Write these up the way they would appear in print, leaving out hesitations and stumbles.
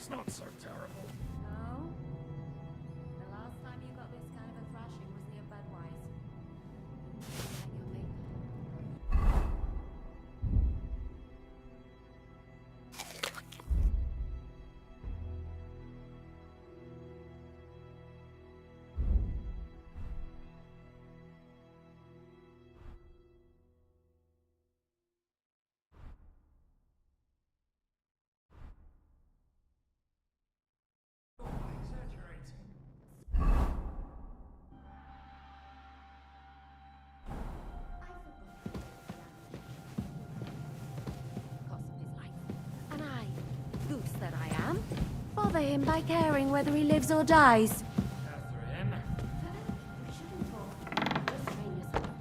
It's not so terrible. No? The last time you got this kind of a thrashing was near Budweiser. Your paper. And I, goose that I am, bother him by caring whether he lives or dies. Catherine. You shouldn't fall. Restrain yourself.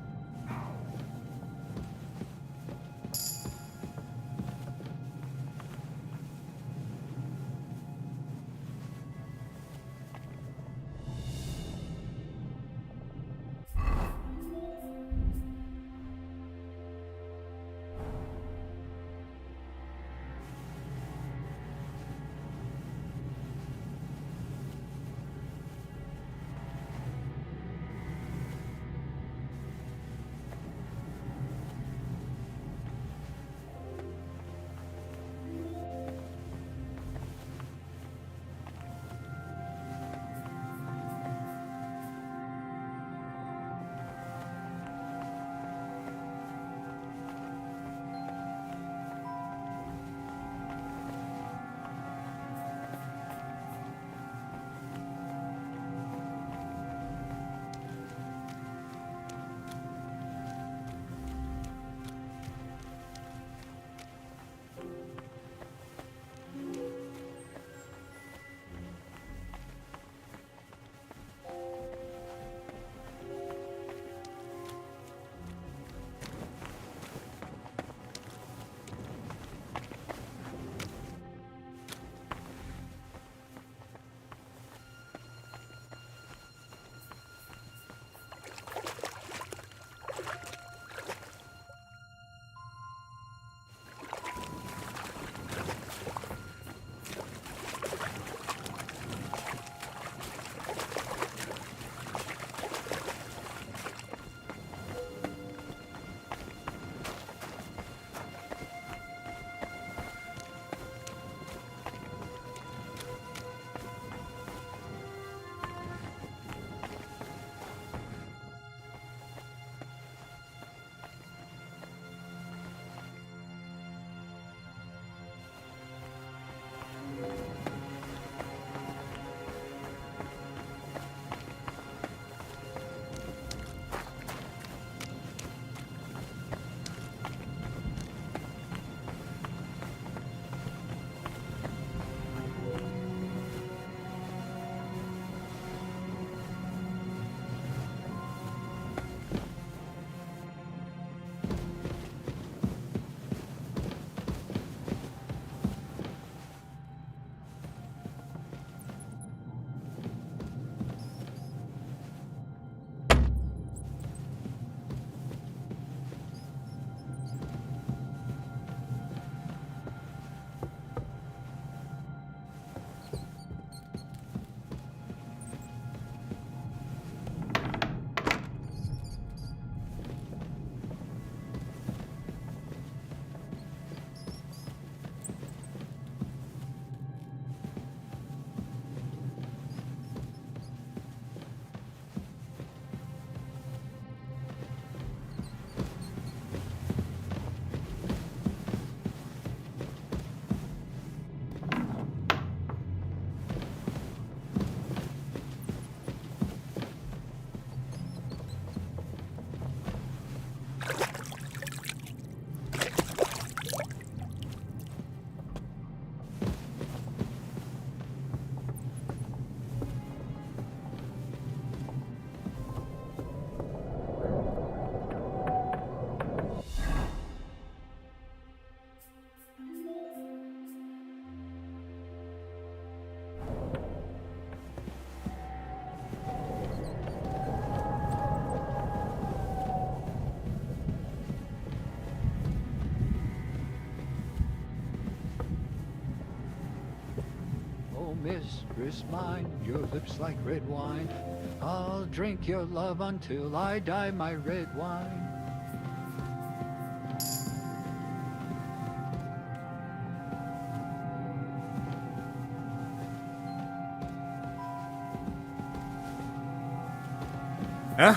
wrist mine, your lips like red wine. I'll drink your love until I die, my red wine. Huh?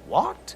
What?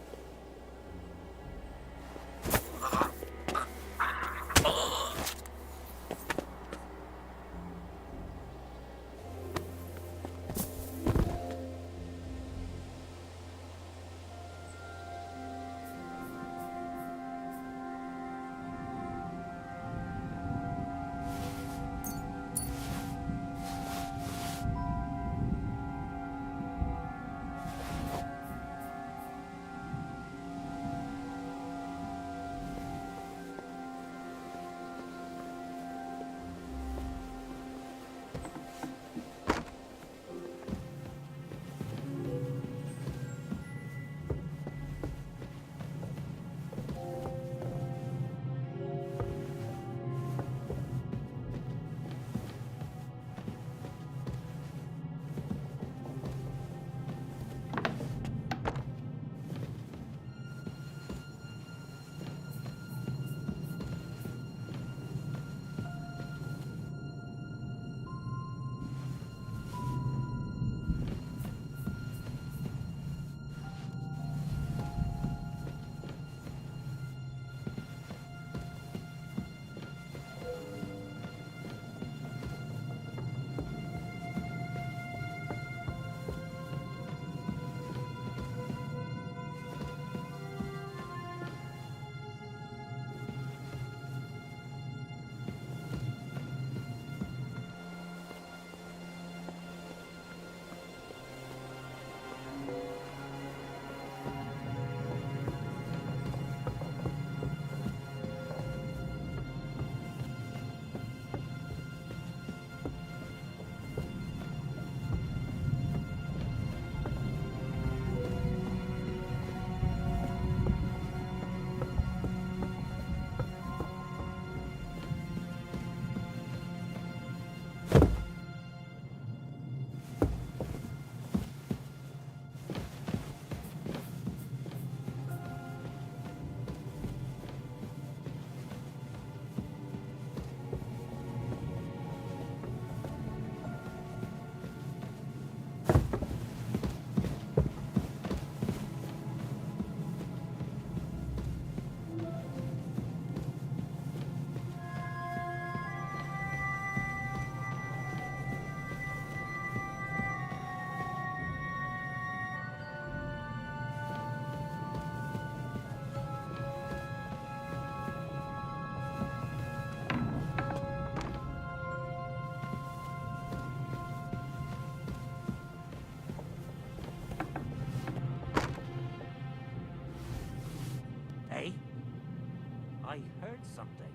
I heard something.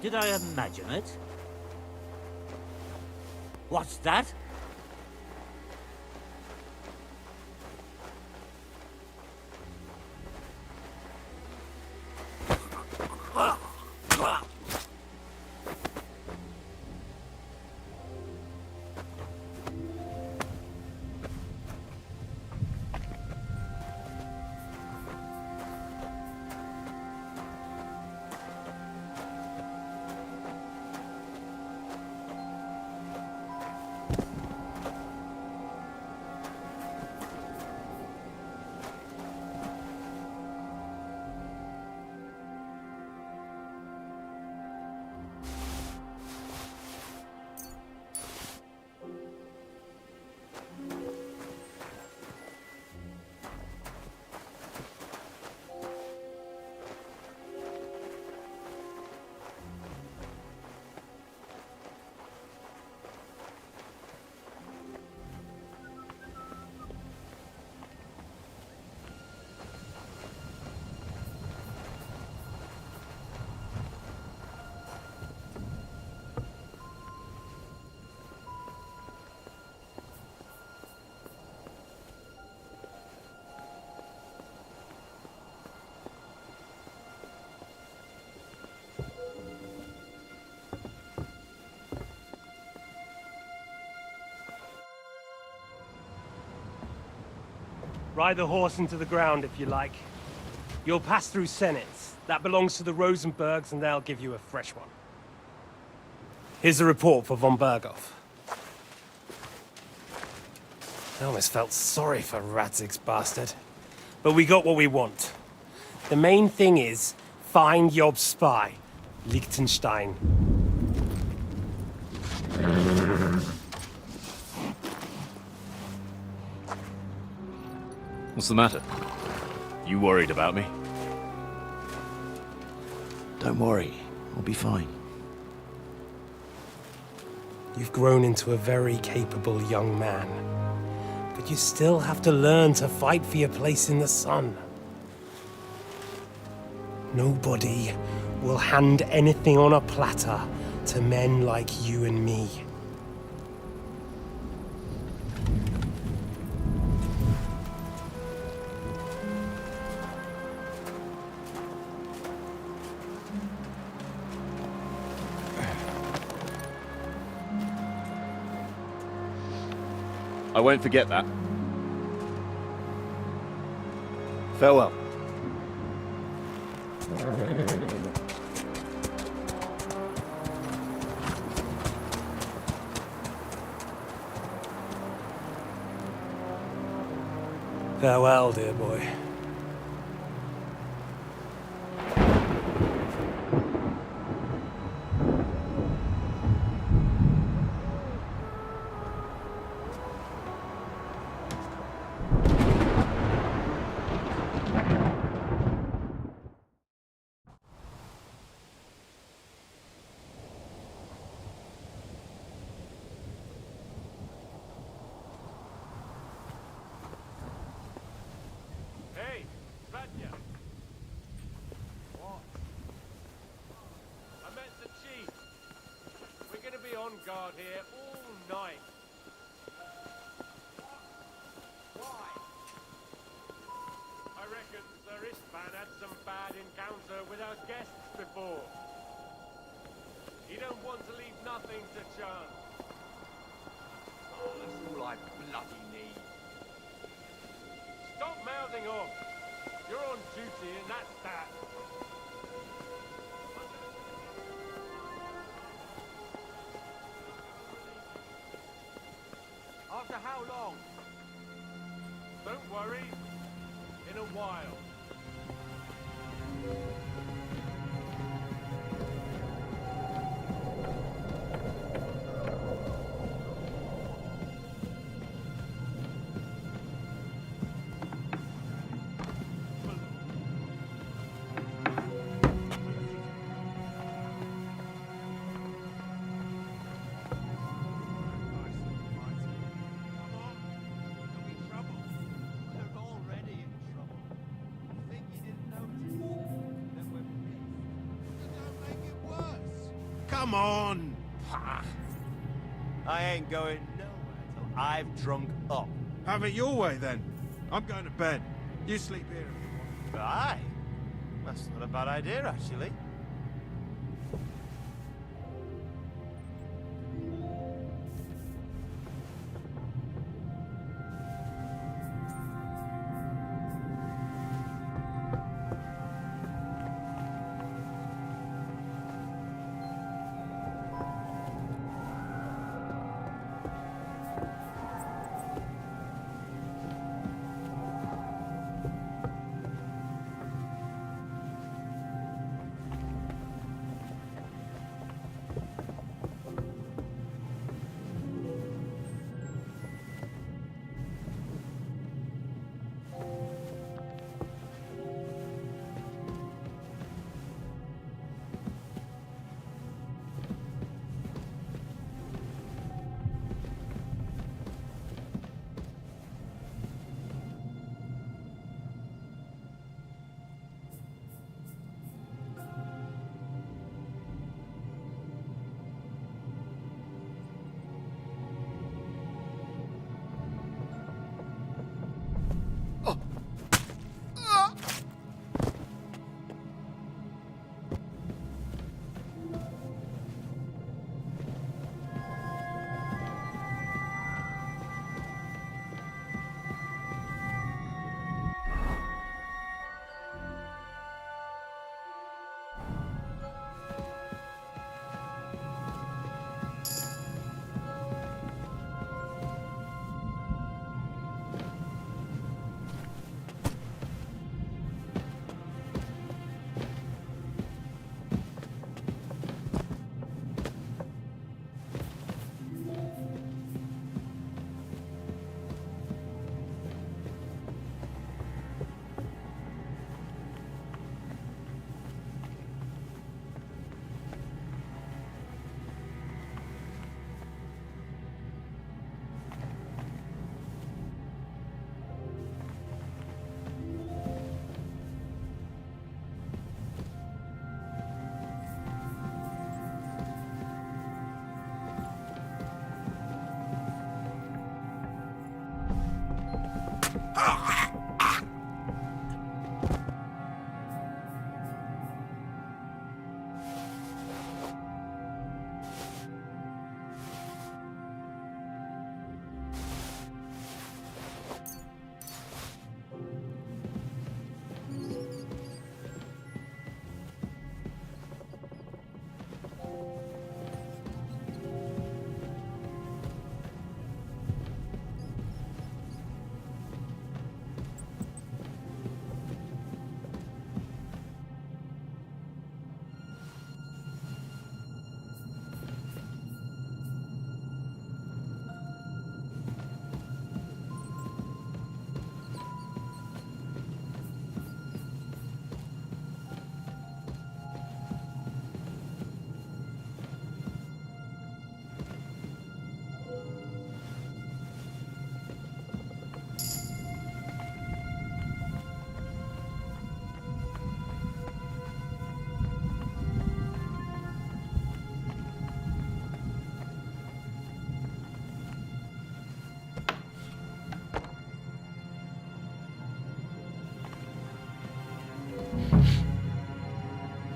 Did I imagine it? What's that? Ride the horse into the ground if you like. You'll pass through Senates. That belongs to the Rosenbergs, and they'll give you a fresh one. Here's the report for von Berghoff. I almost felt sorry for Radzig's bastard. But we got what we want. The main thing is, find Job's spy, Liechtenstein. What's the matter? You worried about me? Don't worry, I'll be fine. You've grown into a very capable young man. But you still have to learn to fight for your place in the sun. Nobody will hand anything on a platter to men like you and me. I won't forget that. Farewell. Farewell, dear boy. Hey, Radya. What? I met the chief. We're gonna be on guard here all night. Why? I reckon Sir Istvan had some bad encounter with our guests before. He don't want to leave nothing to chance. Oh, that's all I bloody need. Stop mouthing off! You're on duty and that's that! After how long? Don't worry. In a while. They're already in trouble. You think you didn't notice? Come on! I ain't going nowhere till I've drunk up. Have it your way then. I'm going to bed. You sleep here if you want. Aye. That's not a bad idea, actually.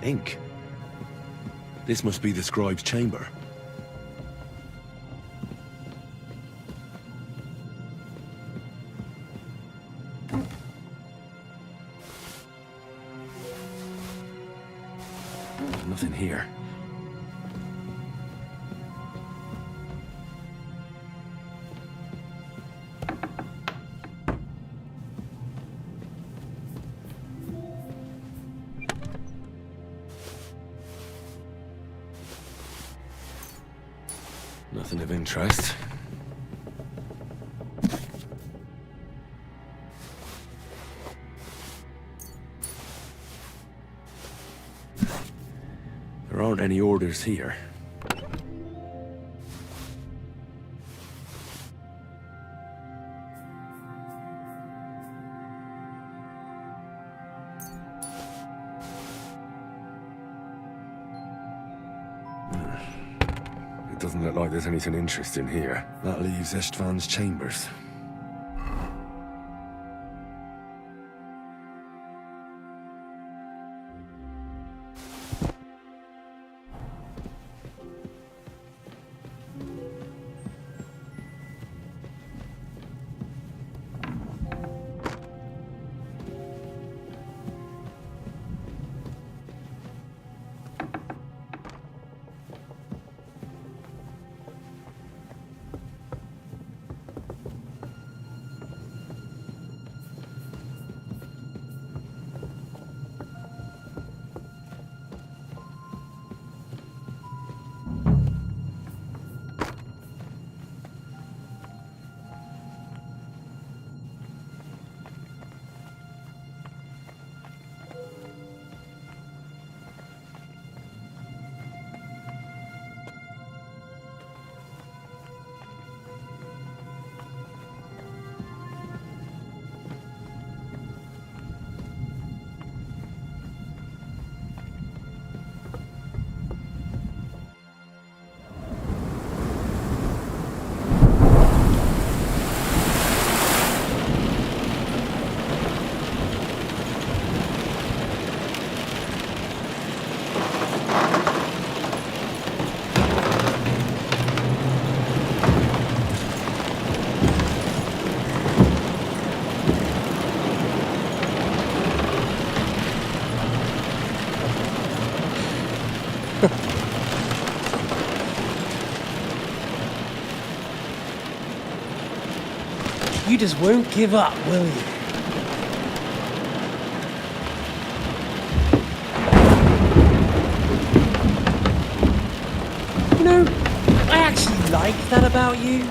Ink. This must be the scribe's chamber. Nothing here. Nothing of interest. There aren't any orders here. Doesn't look like there's anything interesting here. That leaves Istvan's chambers. You just won't give up, will you? You know, I actually like that about you.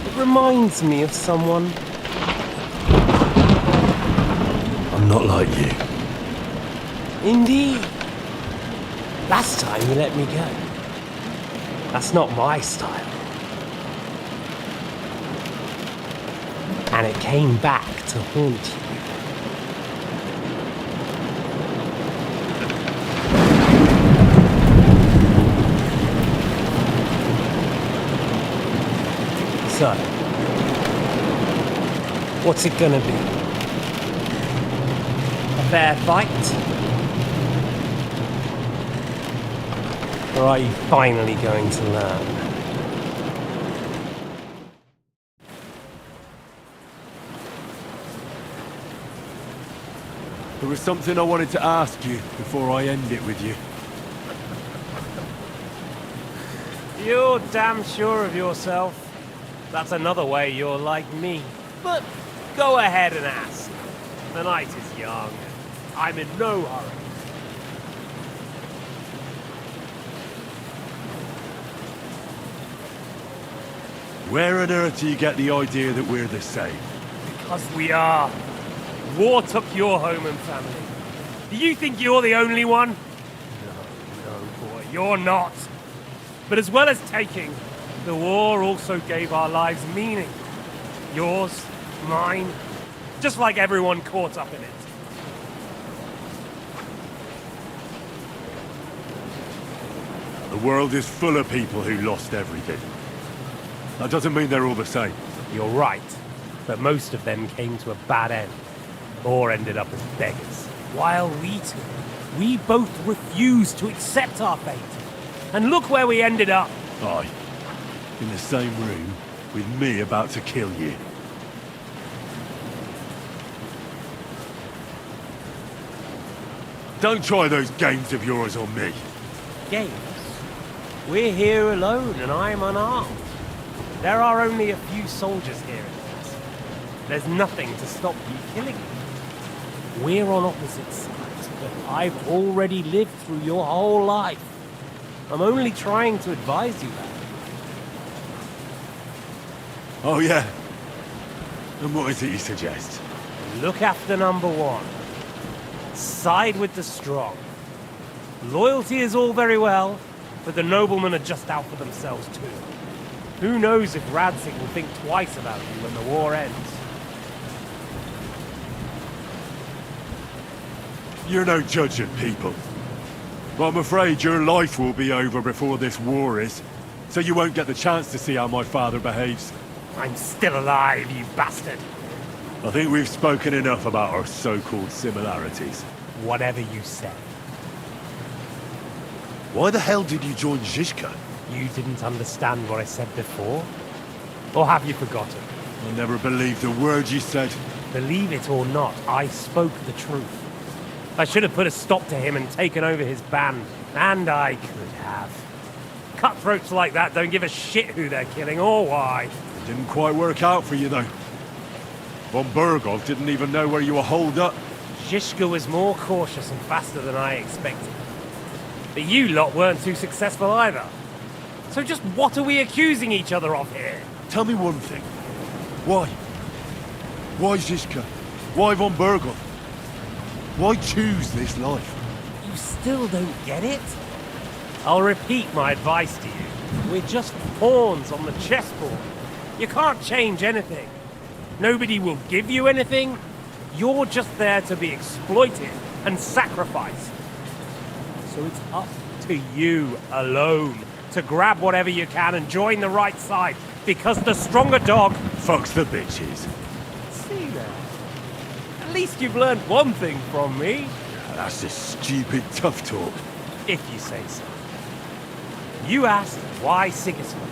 It reminds me of someone. I'm not like you. Indeed. Last time you let me go. That's not my style. And it came back to haunt you. So, what's it gonna be? A fair fight? Or are you finally going to learn? There was something I wanted to ask you before I end it with you. You're damn sure of yourself. That's another way you're like me. But go ahead and ask. The night is young. I'm in no hurry. Where on earth do you get the idea that we're the same? Because we are. War took your home and family. Do you think you're the only one? No, boy, you're not. But as well as taking, the war also gave our lives meaning. Yours, mine, just like everyone caught up in it. The world is full of people who lost everything. That doesn't mean they're all the same. You're right, but most of them came to a bad end, or ended up as beggars. While we both refused to accept our fate. And look where we ended up. Aye. In the same room, with me about to kill you. Don't try those games of yours on me. Games? We're here alone, and I'm unarmed. There are only a few soldiers here in this. There's nothing to stop you killing me. We're on opposite sides, but I've already lived through your whole life. I'm only trying to advise you that. Oh yeah? And what is it you suggest? Look after number one. Side with the strong. Loyalty is all very well, but the noblemen are just out for themselves too. Who knows if Radzig will think twice about you when the war ends. You're no judge of people. But I'm afraid your life will be over before this war is, so you won't get the chance to see how my father behaves. I'm still alive, you bastard. I think we've spoken enough about our so-called similarities. Whatever you say. Why the hell did you join Zizka? You didn't understand what I said before? Or have you forgotten? I never believed a word you said. Believe it or not, I spoke the truth. I should have put a stop to him and taken over his band. And I could have. Cutthroats like that don't give a shit who they're killing or why. It didn't quite work out for you, though. Von Burgov didn't even know where you were holed up. Zizka was more cautious and faster than I expected. But you lot weren't too successful either. So just what are we accusing each other of here? Tell me one thing. Why? Why Zizka? Why Von Burgov? Why choose this life? You still don't get it? I'll repeat my advice to you. We're just pawns on the chessboard. You can't change anything. Nobody will give you anything. You're just there to be exploited and sacrificed. So it's up to you alone to grab whatever you can and join the right side, because the stronger dog fucks the bitches. See now. At least you've learned one thing from me. That's just stupid tough talk. If you say so. You asked why Sigismund?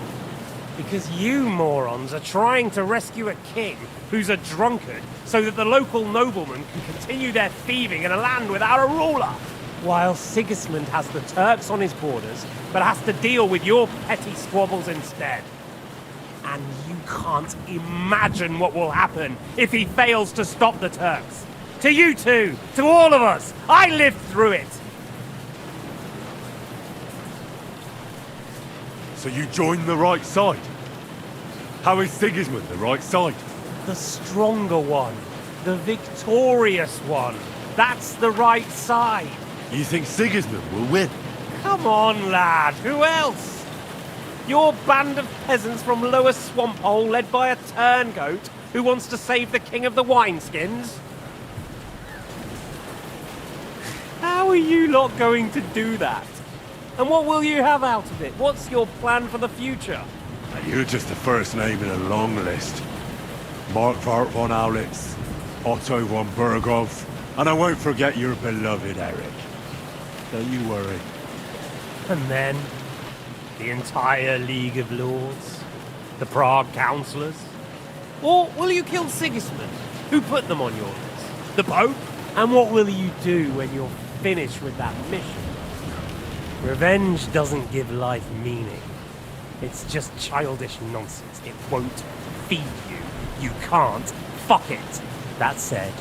Because you morons are trying to rescue a king who's a drunkard so that the local noblemen can continue their thieving in a land without a ruler. While Sigismund has the Turks on his borders, but has to deal with your petty squabbles instead. And you can't imagine what will happen if he fails to stop the Turks. To you two, to all of us, I lived through it. So you joined the right side? How is Sigismund the right side? The stronger one. The victorious one. That's the right side. You think Sigismund will win? Come on, lad. Who else? Your band of peasants from Lower Swamphole led by a turngoat who wants to save the king of the wineskins? How are you lot going to do that? And what will you have out of it? What's your plan for the future? You're just the first name in a long list. Mark von Aulitz, Otto von Burgov, and I won't forget your beloved Eric. Don't you worry. And then, the entire League of Lords? The Prague Councillors? Or will you kill Sigismund? Who put them on your list? The Pope? And what will you do when you're finished with that mission? Revenge doesn't give life meaning. It's just childish nonsense. It won't feed you. You can't fuck it. That said,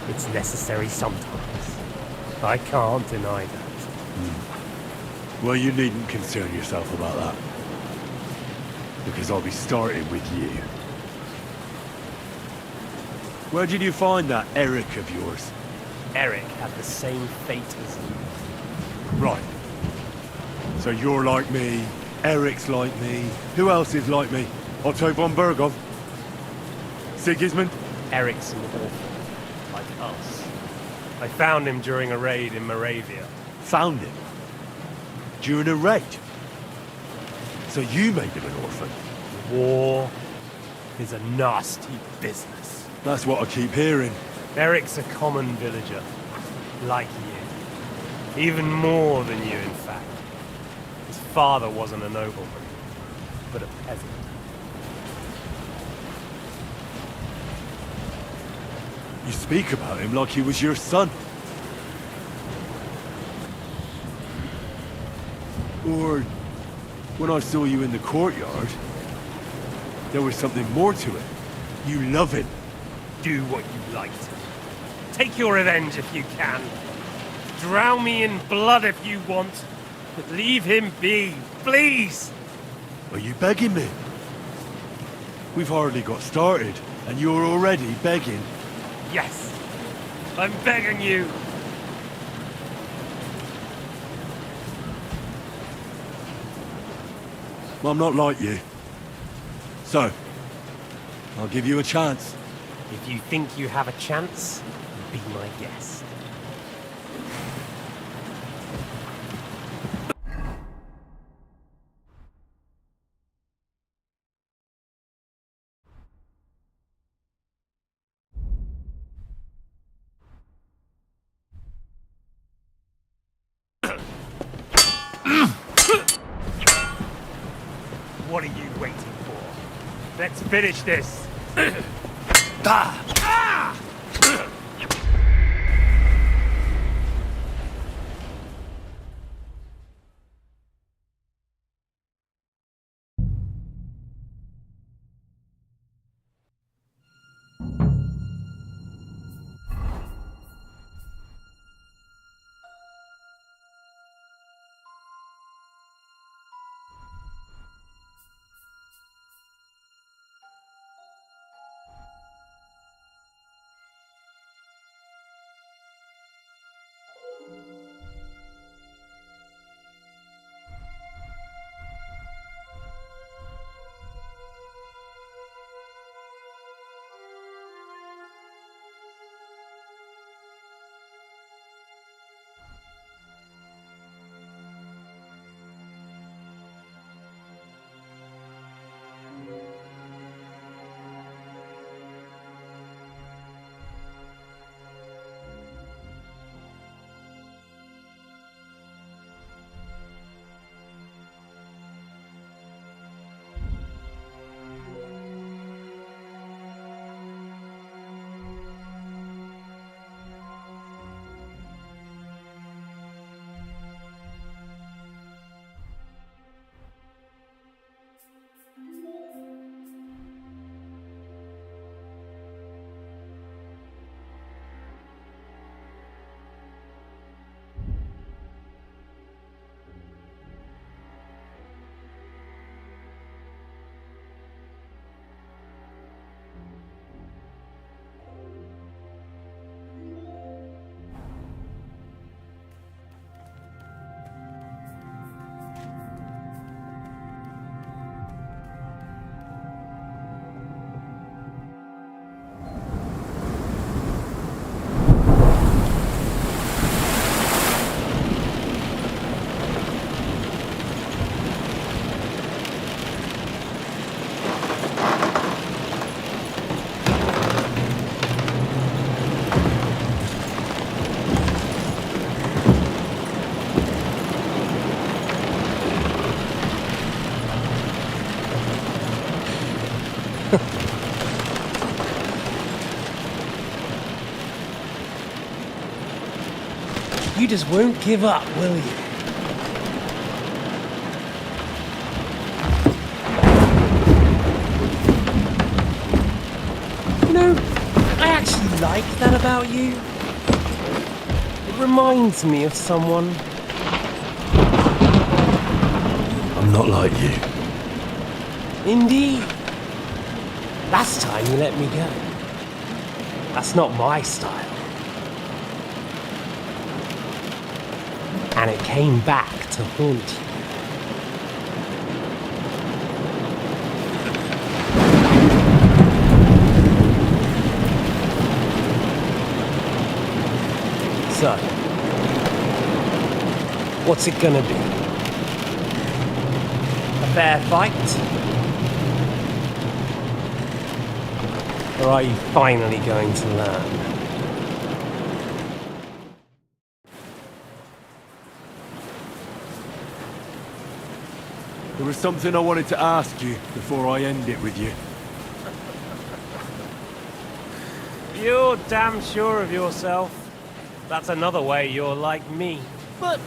it's necessary sometimes. I can't deny that. Well, you needn't concern yourself about that. Because I'll be starting with you. Where did you find that Eric of yours? Eric had the same fate as you. Right. So you're like me, Eric's like me. Who else is like me? Otto von Burgov? Sigismund? Eric's an orphan, like us. I found him during a raid in Moravia. Found him? During a raid? So you made him an orphan? War is a nasty business. That's what I keep hearing. Eric's a common villager, like you. Even more than you, in fact. His father wasn't a nobleman, but a peasant. You speak about him like he was your son. Or, when I saw you in the courtyard, there was something more to it. You love him. Do what you like to. Take your revenge if you can. Drown me in blood if you want. But leave him be, please! Are you begging me? We've hardly got started, and you're already begging. Yes, I'm begging you. I'm not like you. So, I'll give you a chance. If you think you have a chance, be my guest. What are you waiting for? Let's finish this. You just won't give up, will you? You know, I actually like that about you. It reminds me of someone. I'm not like you. Indeed. Last time you let me go. That's not my style. And it came back to haunt you. So, what's it gonna be? A fair fight? Or are you finally going to learn? There was something I wanted to ask you before I end it with you. You're damn sure of yourself. That's another way you're like me. But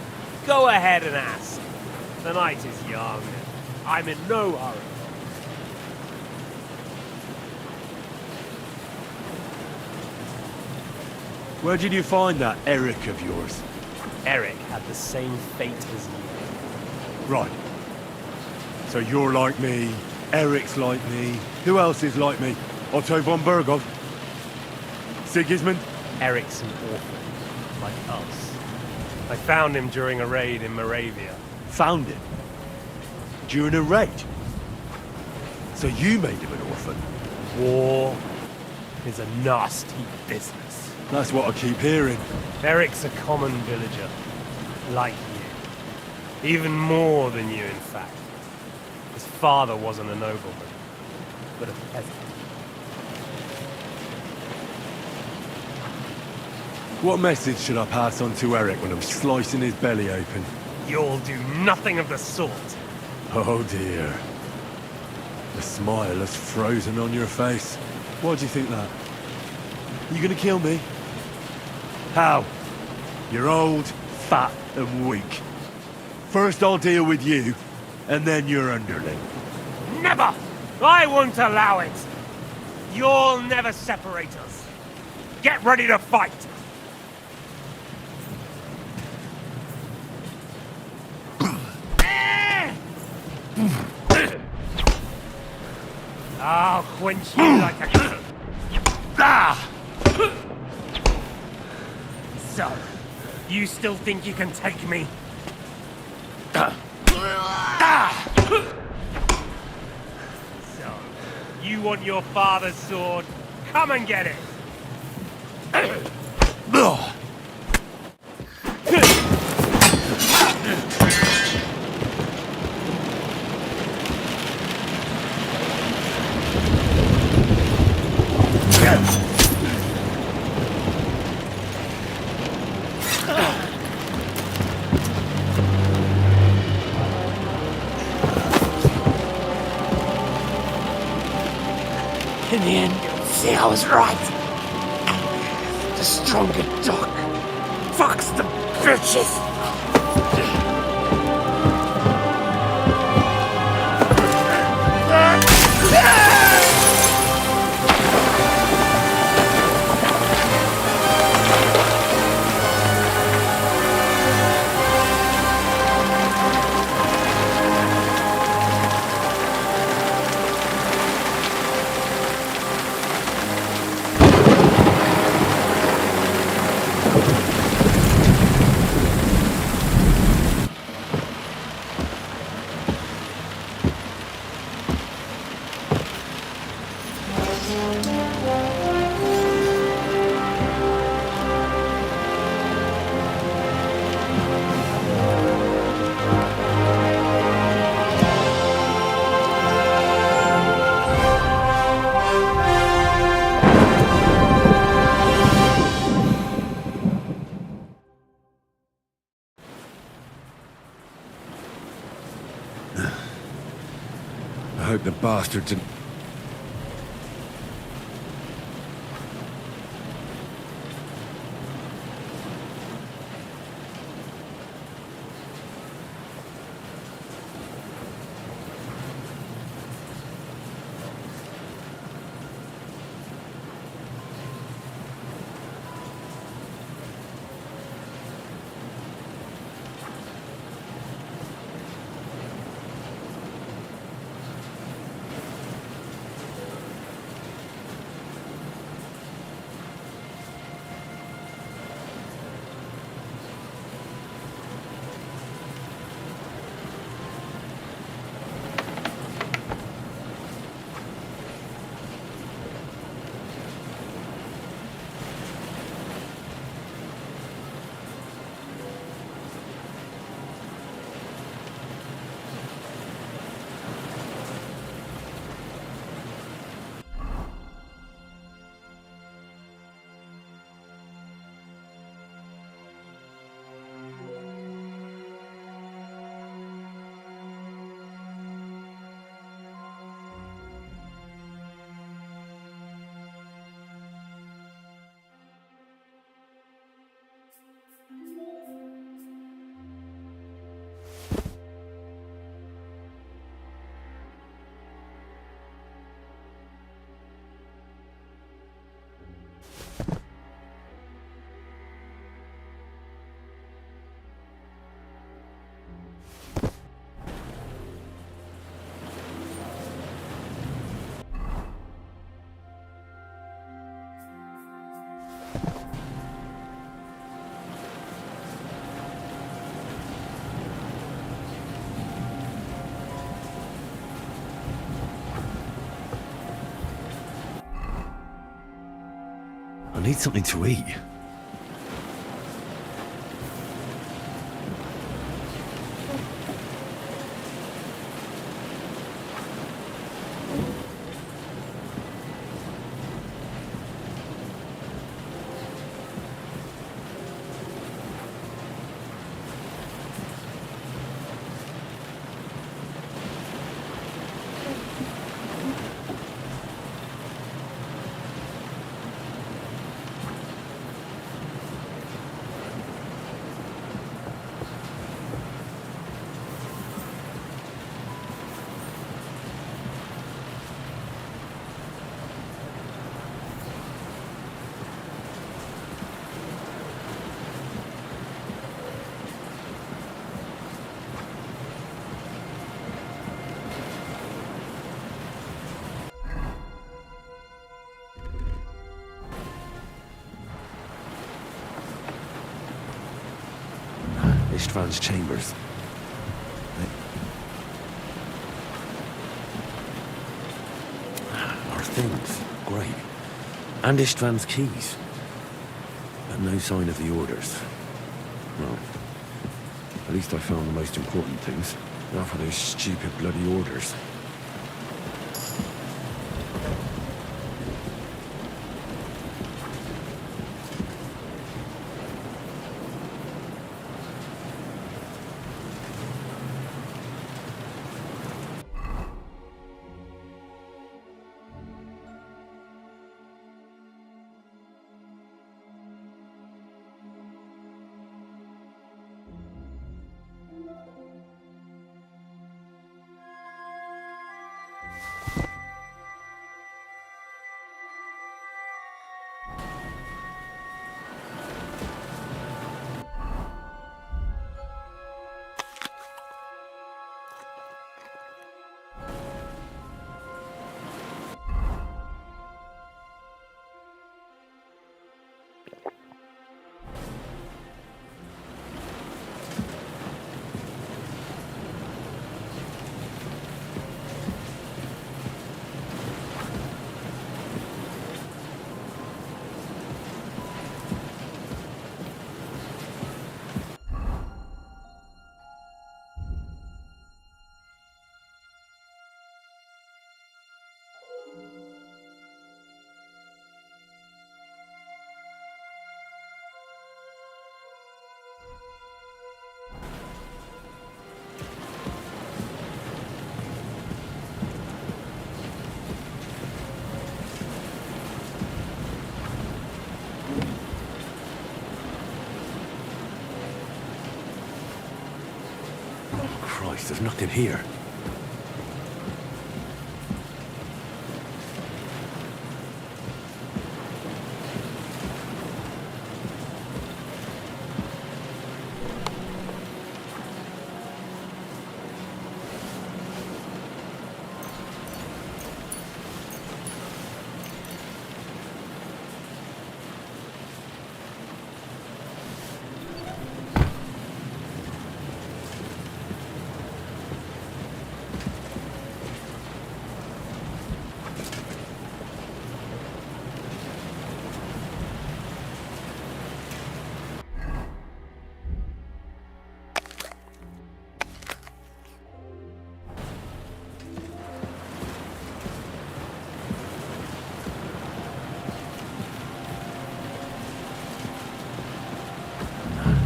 go ahead and ask. The night is young. I'm in no hurry. Where did you find that Eric of yours? Eric had the same fate as you. Right. So you're like me, Eric's like me. Who else is like me? Otto von Bergov? Sigismund? Eric's an orphan, like us. I found him during a raid in Moravia. Found him? During a raid? So you made him an orphan? War is a nasty business. That's what I keep hearing. Eric's a common villager, like you. Even more than you, in fact. His father wasn't a nobleman, but a peasant. What message should I pass on to Eric when I'm slicing his belly open? You'll do nothing of the sort. Oh dear. The smile is frozen on your face. Why do you think that? You gonna kill me? How? You're old, fat, and weak. First I'll deal with you, and then your underling. Never! I won't allow it! You'll never separate us. Get ready to fight! I'll quench you like a... Ah! So, you still think you can take me? So, you want your father's sword? Come and get it! In the end, you'll see I was right. The stronger dog fucks the bitches. I hope the bastard didn't... I need something to eat. István's chambers. Our things, great. And István's keys. But no sign of the orders. Well, at least I found the most important things. Not for those stupid bloody orders. Christ, there's nothing here.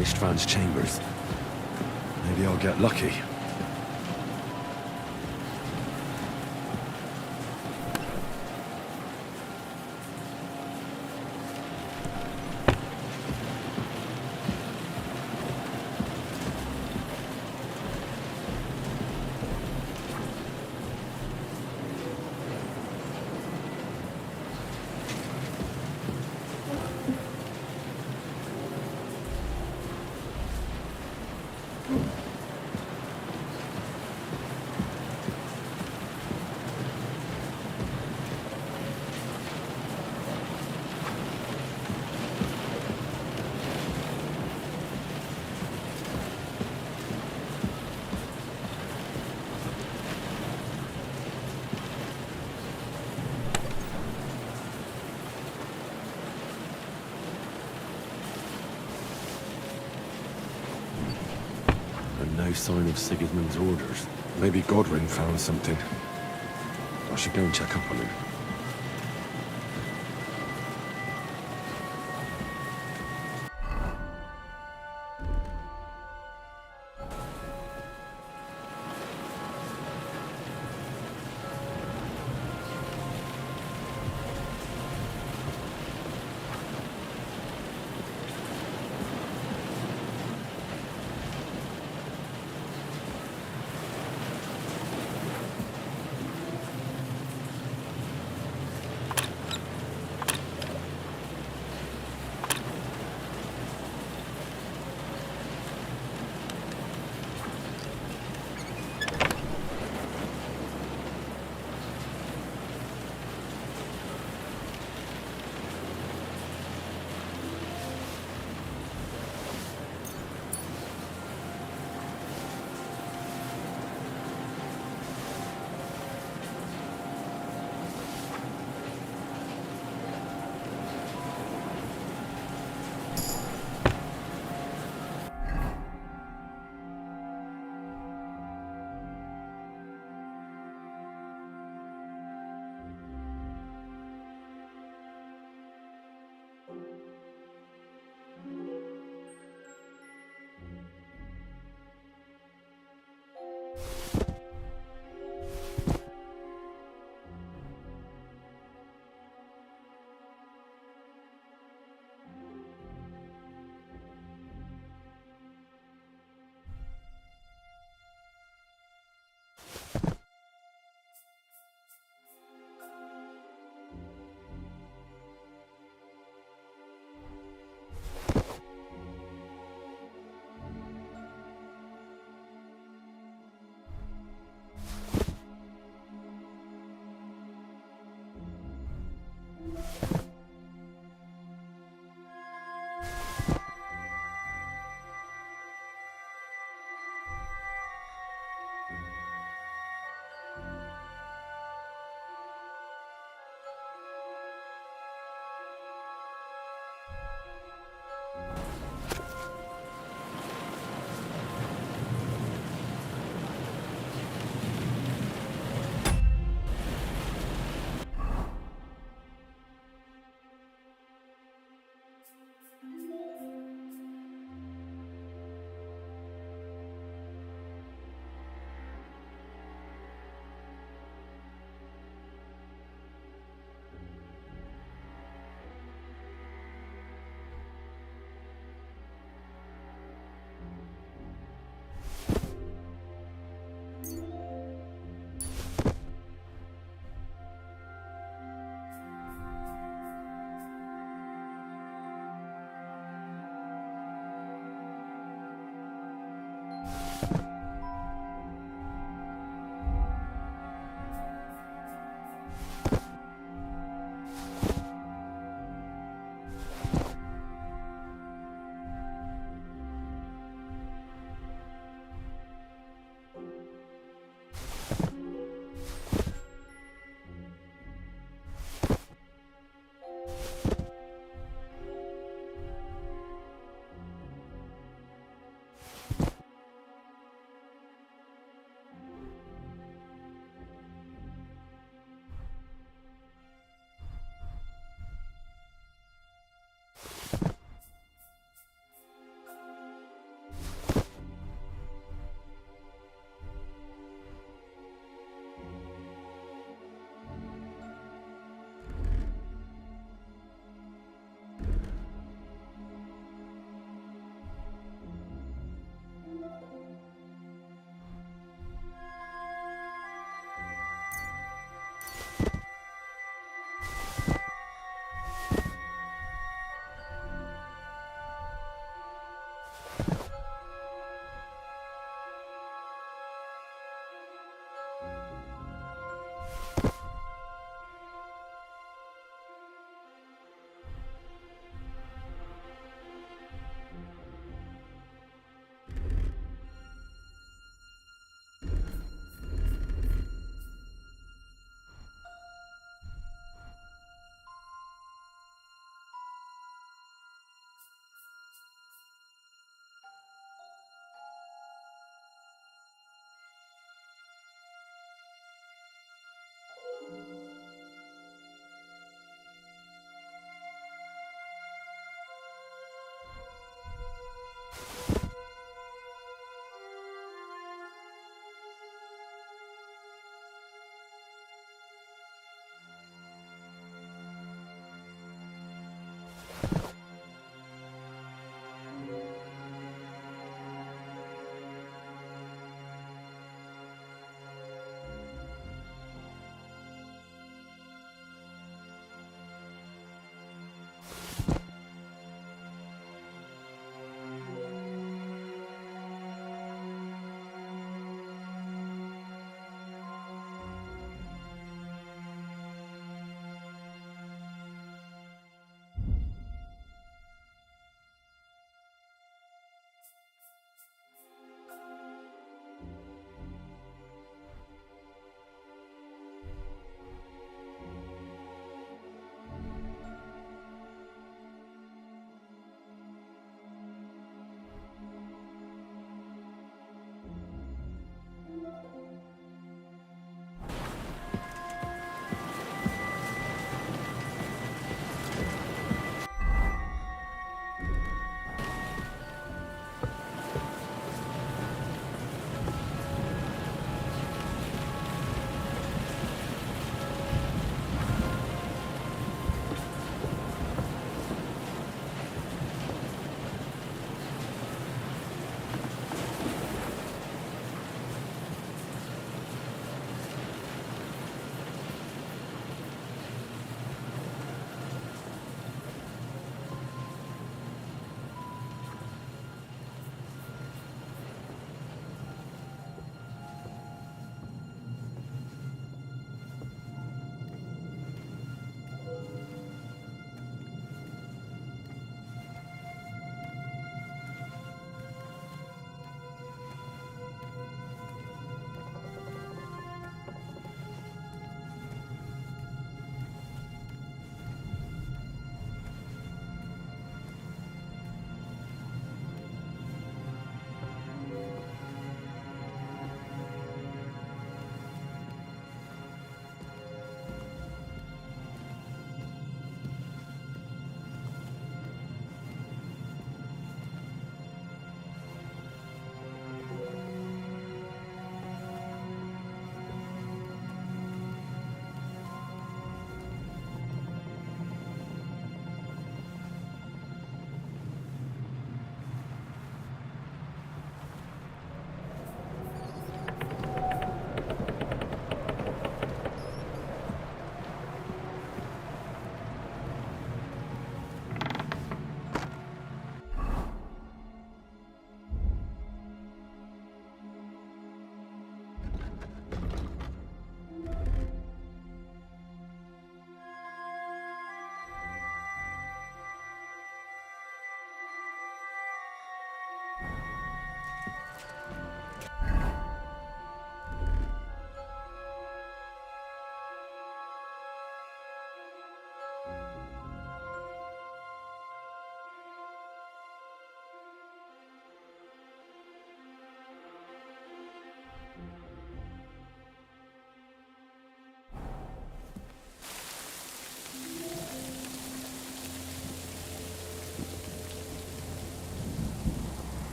István's chambers. Maybe I'll get lucky. No sign of Sigismund's orders. Maybe Godwin found something. I should go and check up on him.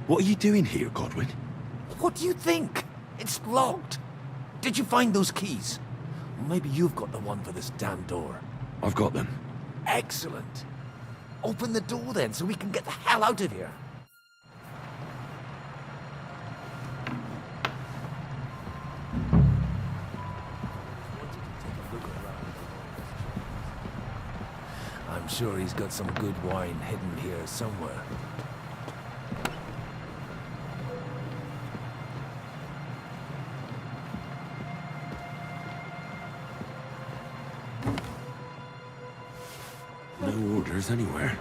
What are you doing here, Godwin? What do you think? It's locked. Did you find those keys? Maybe you've got the one for this damn door. I've got them. Excellent. Open the door then, so we can get the hell out of here. I'm sure he's got some good wine hidden here somewhere. No orders anywhere.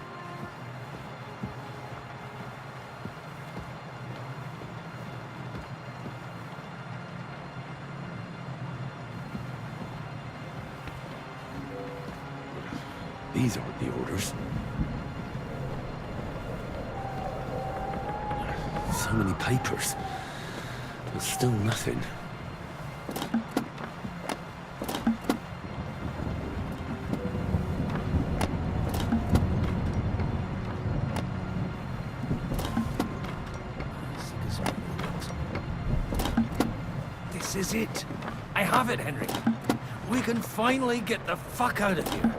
These aren't the orders. So many papers, but still nothing. This is it. I have it, Henry. We can finally get the fuck out of here.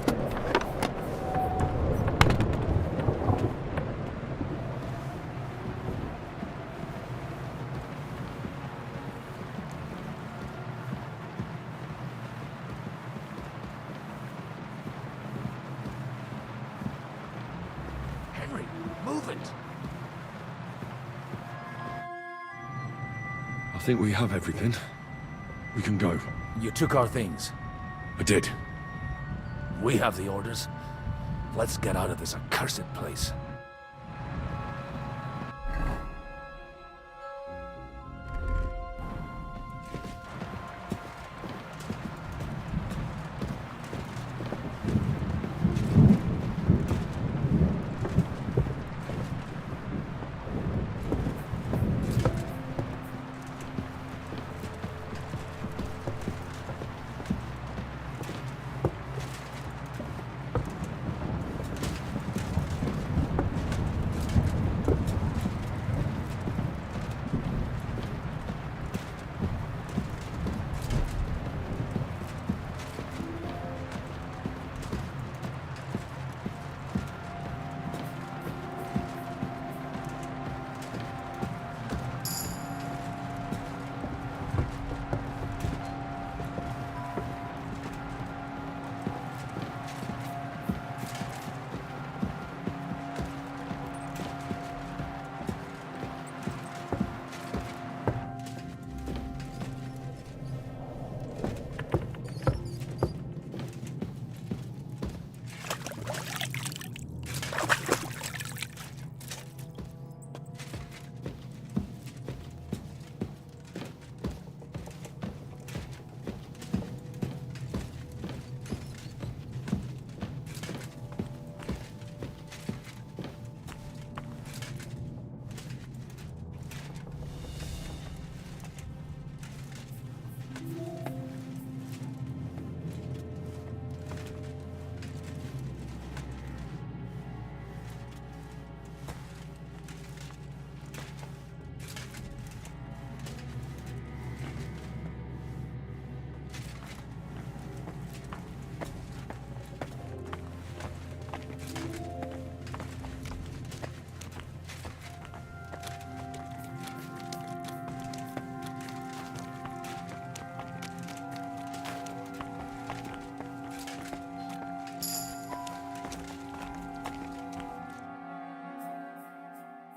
Henry, move it. I think we have everything. We can go. You took our things. I did. We have the orders. Let's get out of this accursed place.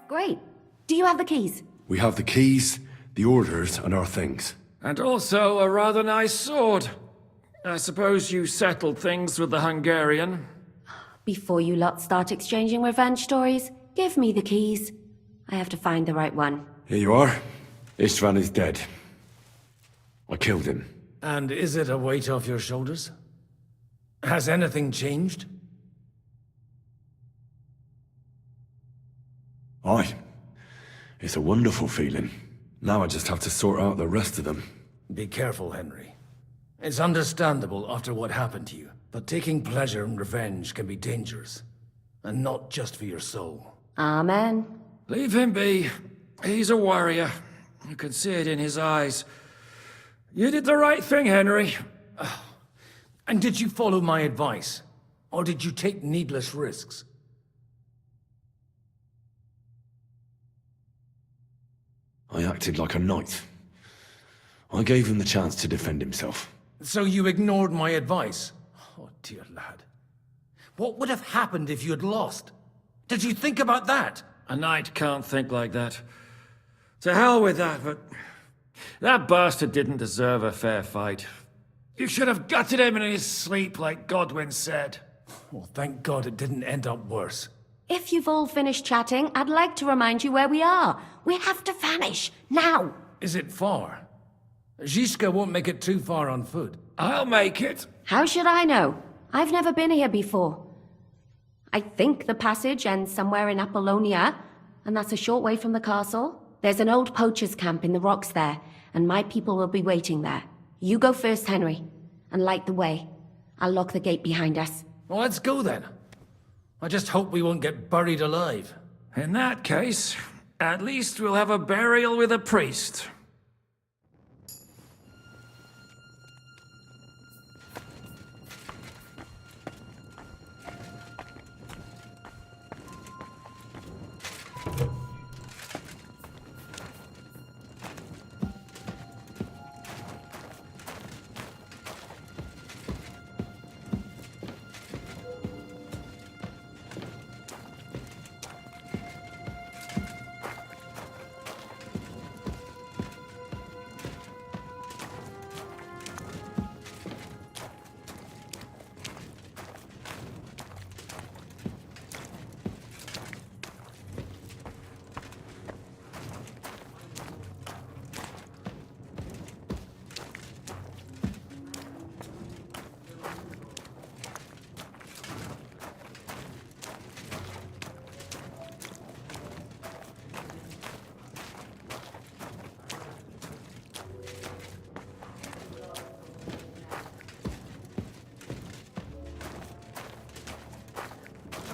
Great. Do you have the keys? We have the keys, the orders, and our things. And also a rather nice sword. I suppose you settled things with the Hungarian. Before you lot start exchanging revenge stories, give me the keys. I have to find the right one. Here you are. Istvan is dead. I killed him. And is it a weight off your shoulders? Has anything changed? Aye. It's a wonderful feeling. Now I just have to sort out the rest of them. Be careful, Henry. It's understandable after what happened to you, but taking pleasure in revenge can be dangerous. And not just for your soul. Amen. Leave him be. He's a warrior. You can see it in his eyes. You did the right thing, Henry. And did you follow my advice? Or did you take needless risks? I acted like a knight. I gave him the chance to defend himself. So you ignored my advice? Oh, dear lad. What would have happened if you had lost? Did you think about that? A knight can't think like that. To hell with that, but... that bastard didn't deserve a fair fight. You should have gutted him in his sleep, like Godwin said. Well, thank God it didn't end up worse. If you've all finished chatting, I'd like to remind you where we are. We have to vanish, now! Is it far? Zizka won't make it too far on foot. I'll make it. How should I know? I've never been here before. I think the passage ends somewhere in Apollonia, and that's a short way from the castle. There's an old poacher's camp in the rocks there, and my people will be waiting there. You go first, Henry, and light the way. I'll lock the gate behind us. Well, let's go then. I just hope we won't get buried alive. In that case, at least we'll have a burial with a priest.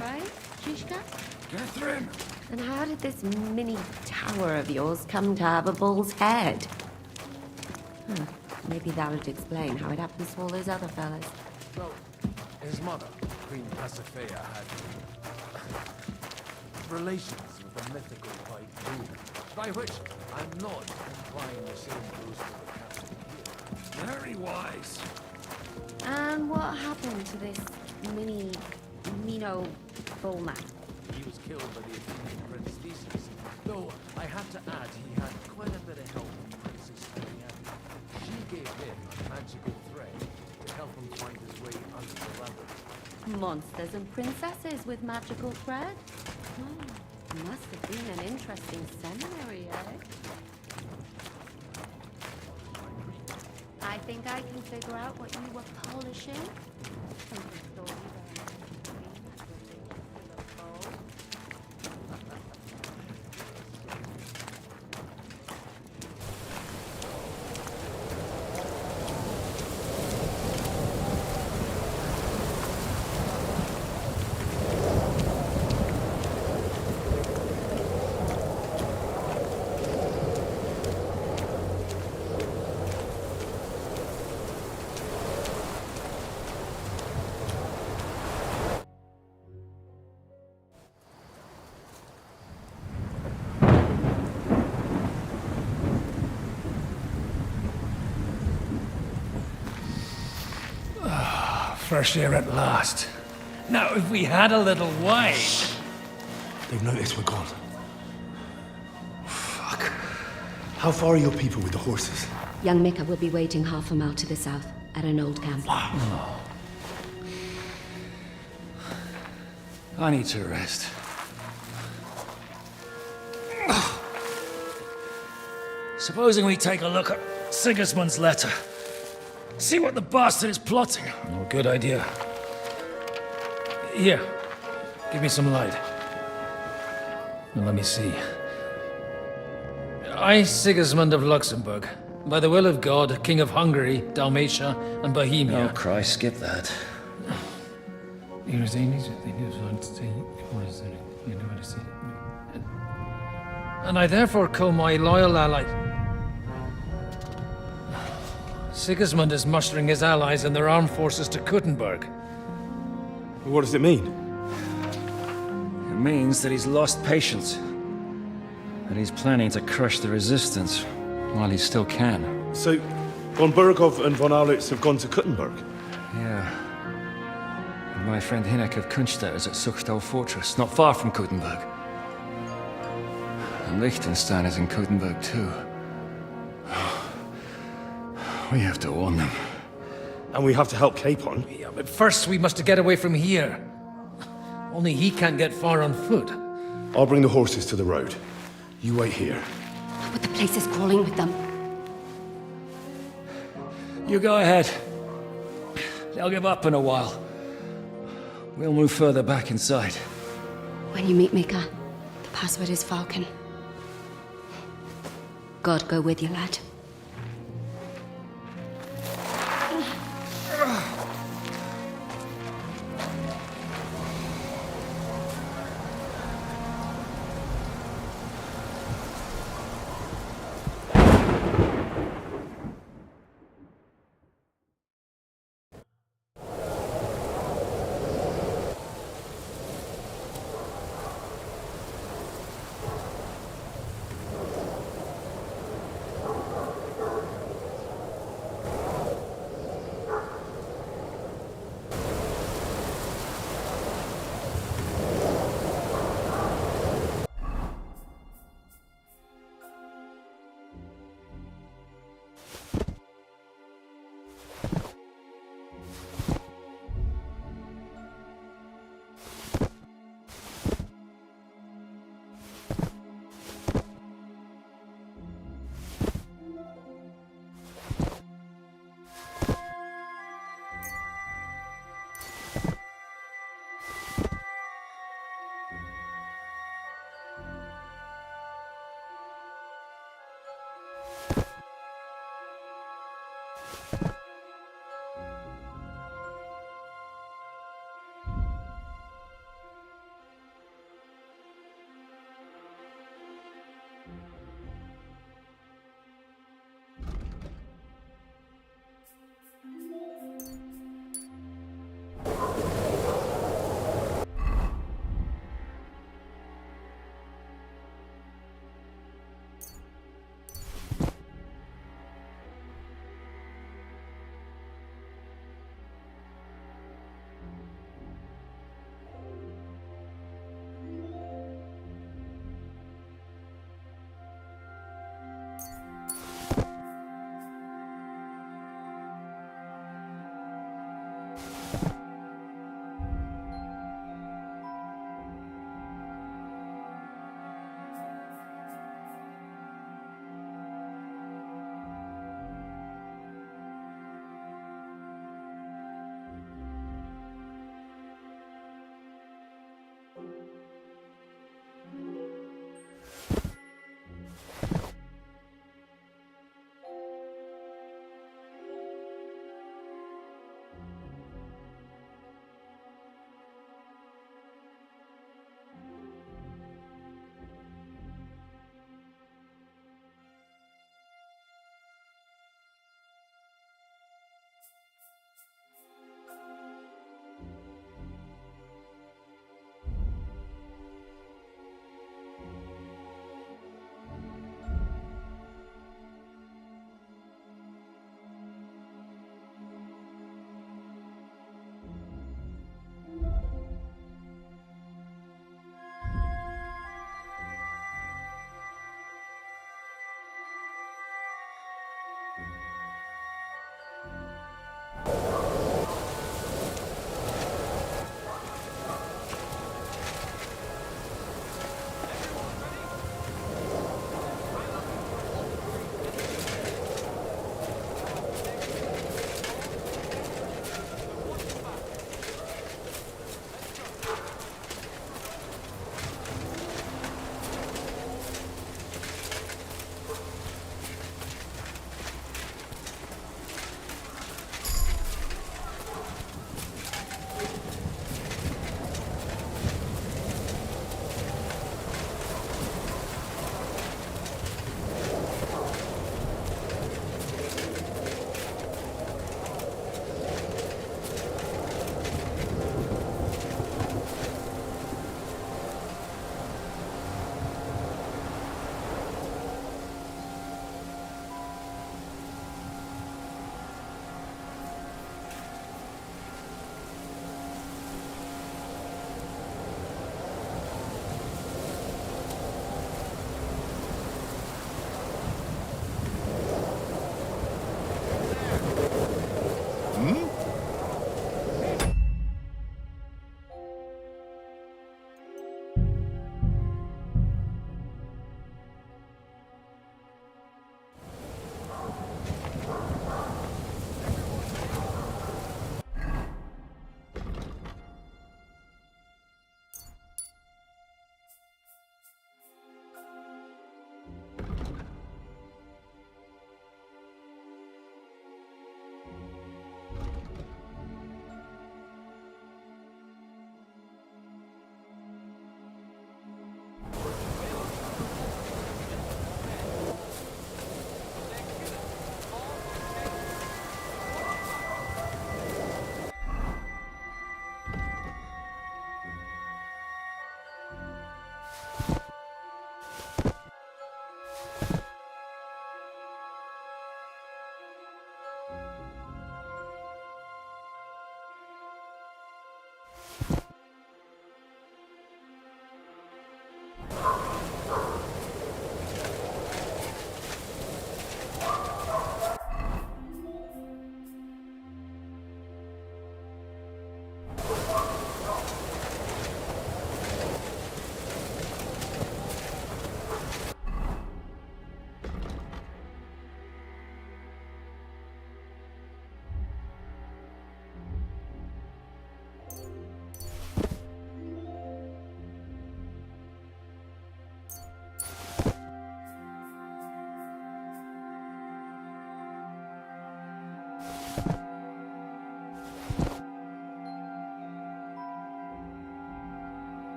Right, Zizka? Catherine! And how did this mini tower of yours come to have a bull's head? Maybe that would explain how it happens to all those other fellas. Well, his mother, Queen Pasiphae, had relations with a mythical white bull, by which I'm not implying the same goes for the captain here. Very wise. And what happened to this Mino bullman? He was killed by the Athenian Prince Theseus, though I have to add he had quite a bit of help from Princess Ariadne. She gave him a magical thread to help him find his way under the labyrinth. Monsters and princesses with magical thread? Must have been an interesting seminary, eh? I think I can figure out what you were polishing. Something story there. Fresh air at last. Now, if we had a little wine... They've noticed we're gone. Fuck. How far are your people with the horses? Young Mika will be waiting half a mile to the south, at an old camp. I need to rest. Supposing we take a look at Sigismund's letter. See what the bastard is plotting. Oh, good idea. Here, give me some light. Now, let me see. I, Sigismund of Luxembourg, by the will of God, King of Hungary, Dalmatia, and Bohemia. Oh, Christ, skip that. and I therefore call my loyal ally. Sigismund is mustering his allies and their armed forces to Kuttenberg. What does it mean? It means that he's lost patience. And he's planning to crush the resistance while he still can. So, von Burgov and von Aulitz have gone to Kuttenberg? Yeah. And my friend Hinnek of Kunstedt is at Suchtal Fortress, not far from Kuttenberg. And Liechtenstein is in Kuttenberg too. We have to warn them. And we have to help Capon? Yeah, but first we must get away from here. Only he can't get far on foot. I'll bring the horses to the road. You wait here. But the place is crawling with them. You go ahead. They'll give up in a while. We'll move further back inside. When you meet Mika, the password is Falcon. God go with you, lad.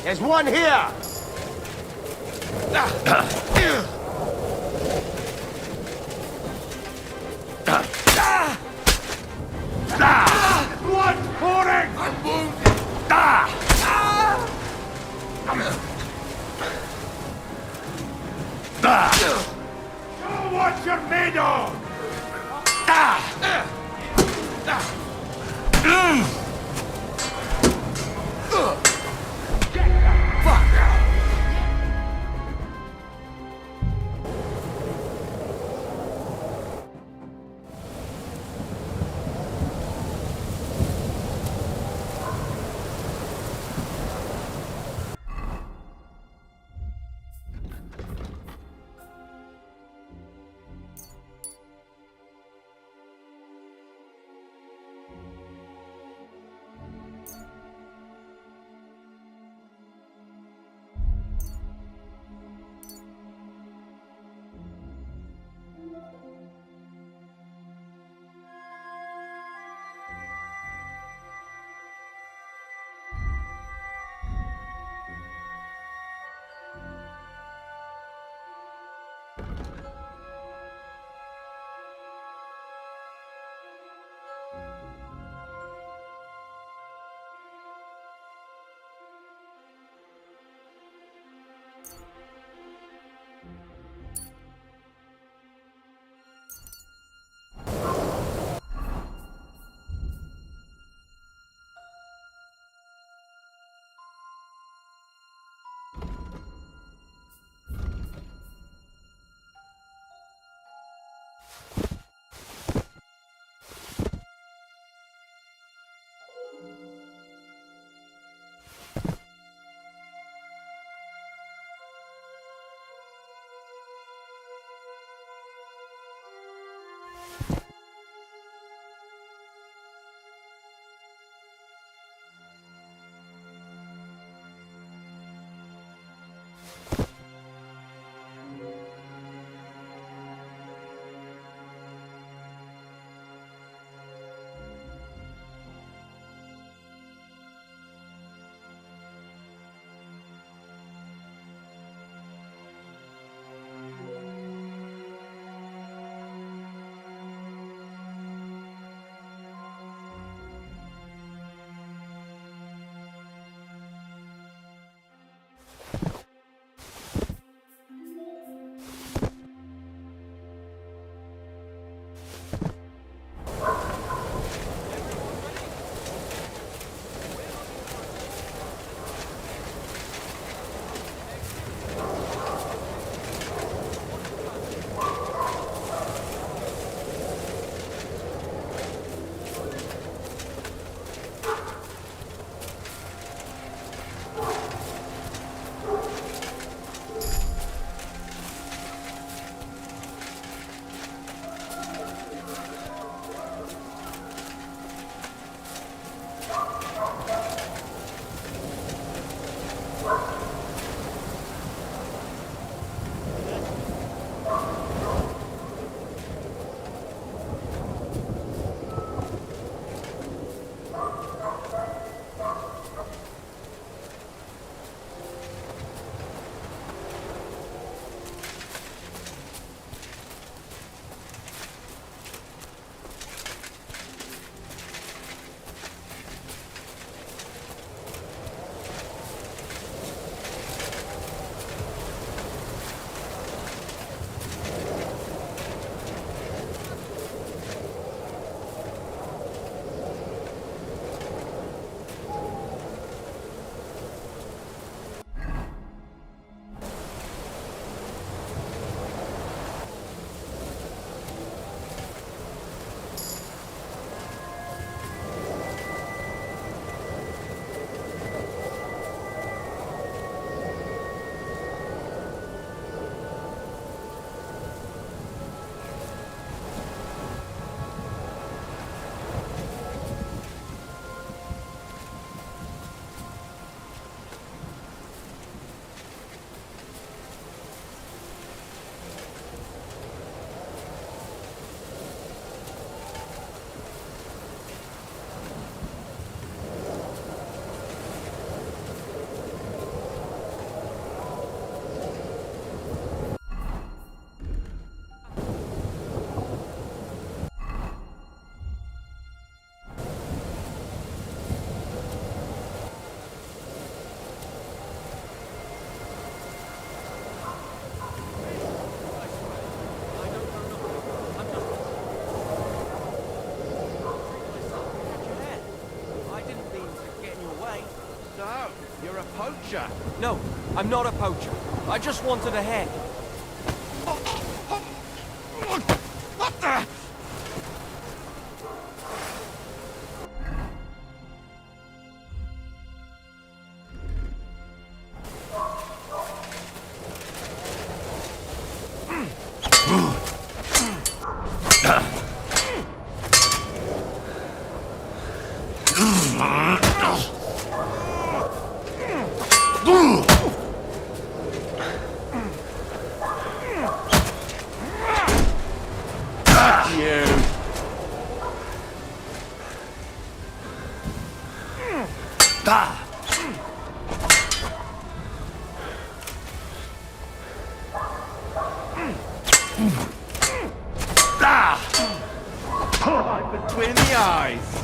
There's one here! Blood pouring! I'm wounded! Show what you're made of! Get the fuck out! poacher! No, I'm not a poacher. I just wanted a head. What the? Between the eyes.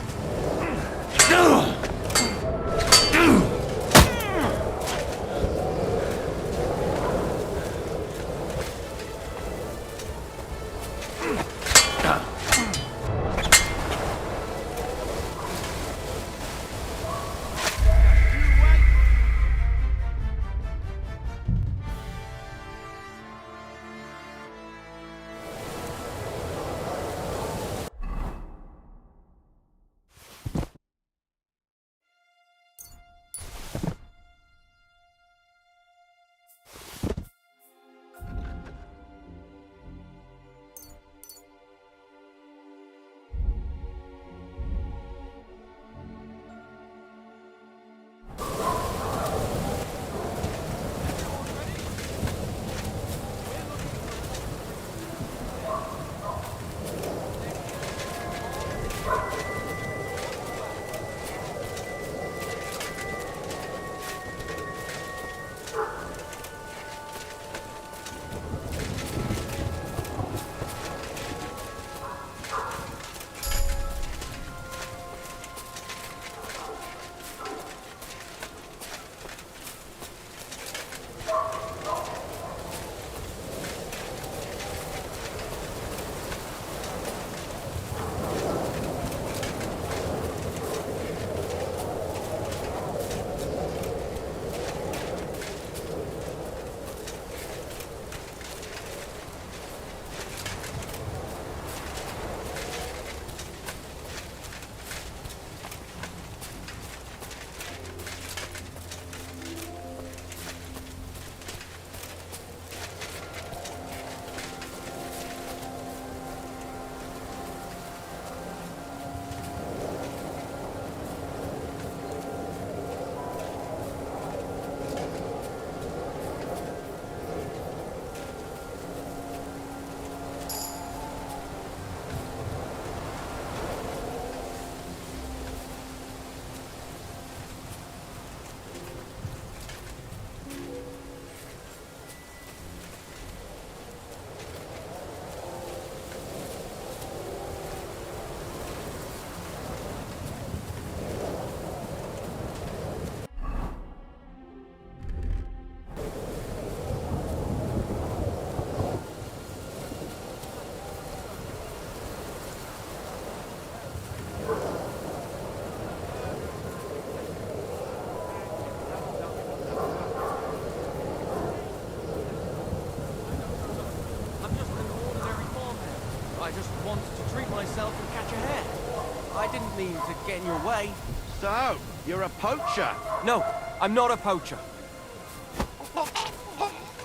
myself and catch a hare. I didn't mean to get in your way. So, you're a poacher? No, I'm not a poacher.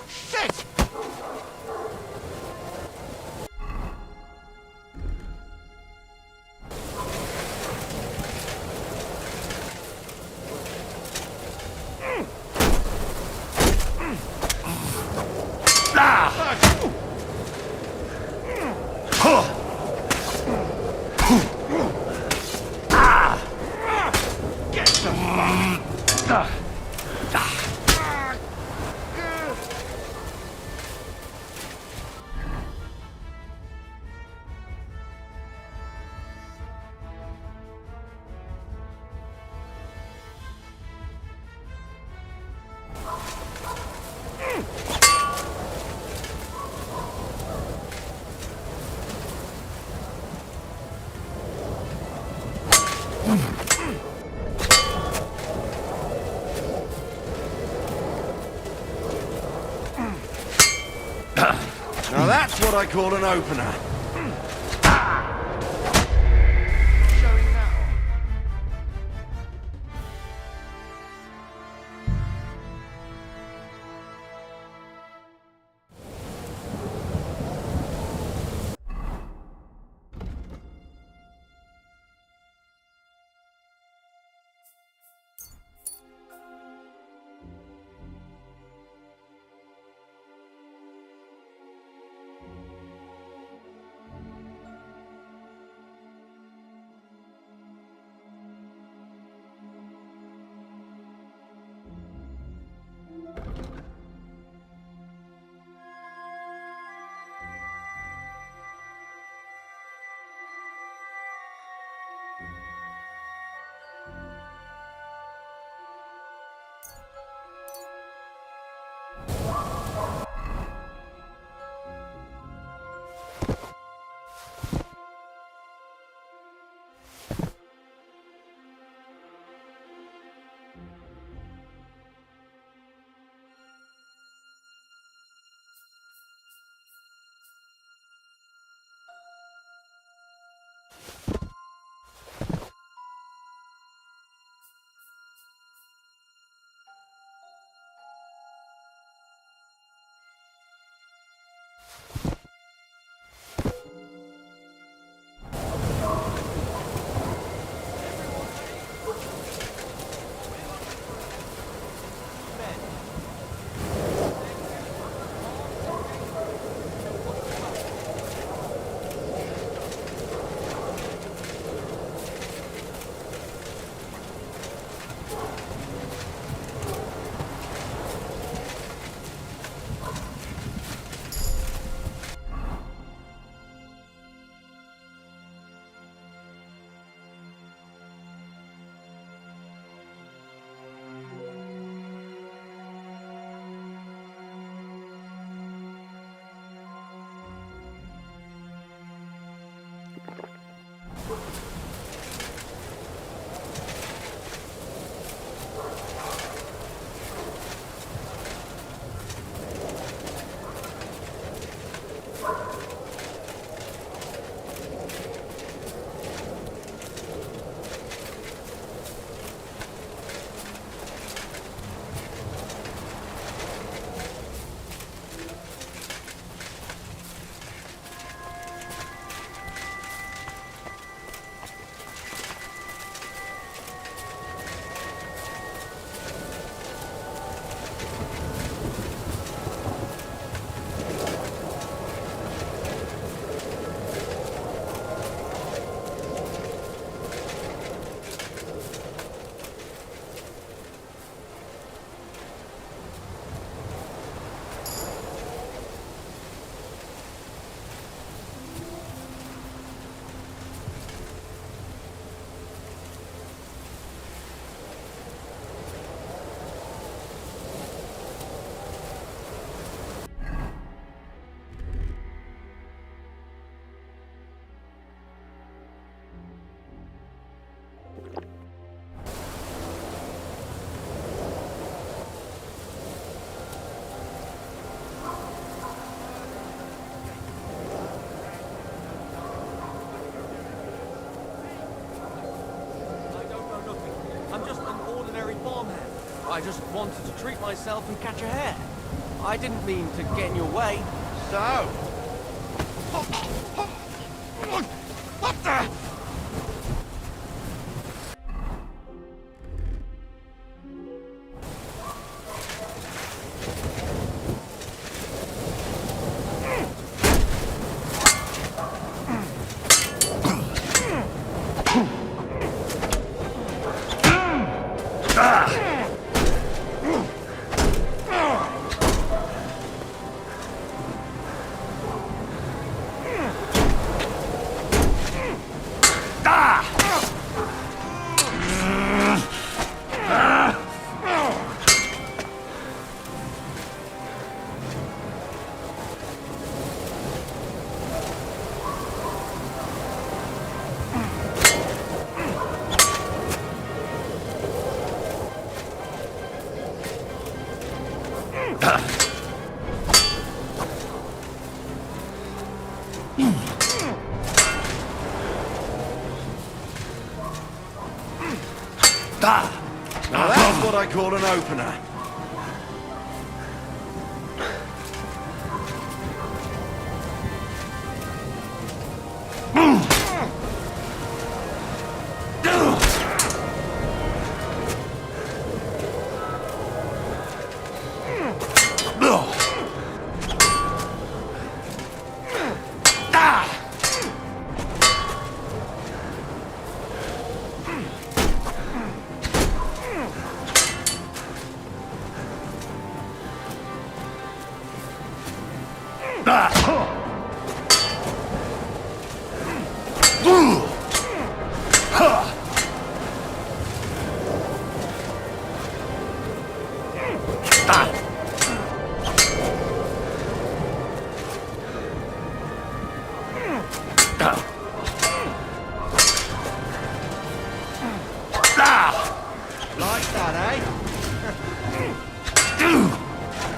Shit! Now that's what I call an opener. Showing that on. I just wanted to treat myself and catch a hare. I didn't mean to get in your way. So? What the? call an opener. Like that, eh?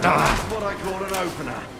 That's what I call an opener.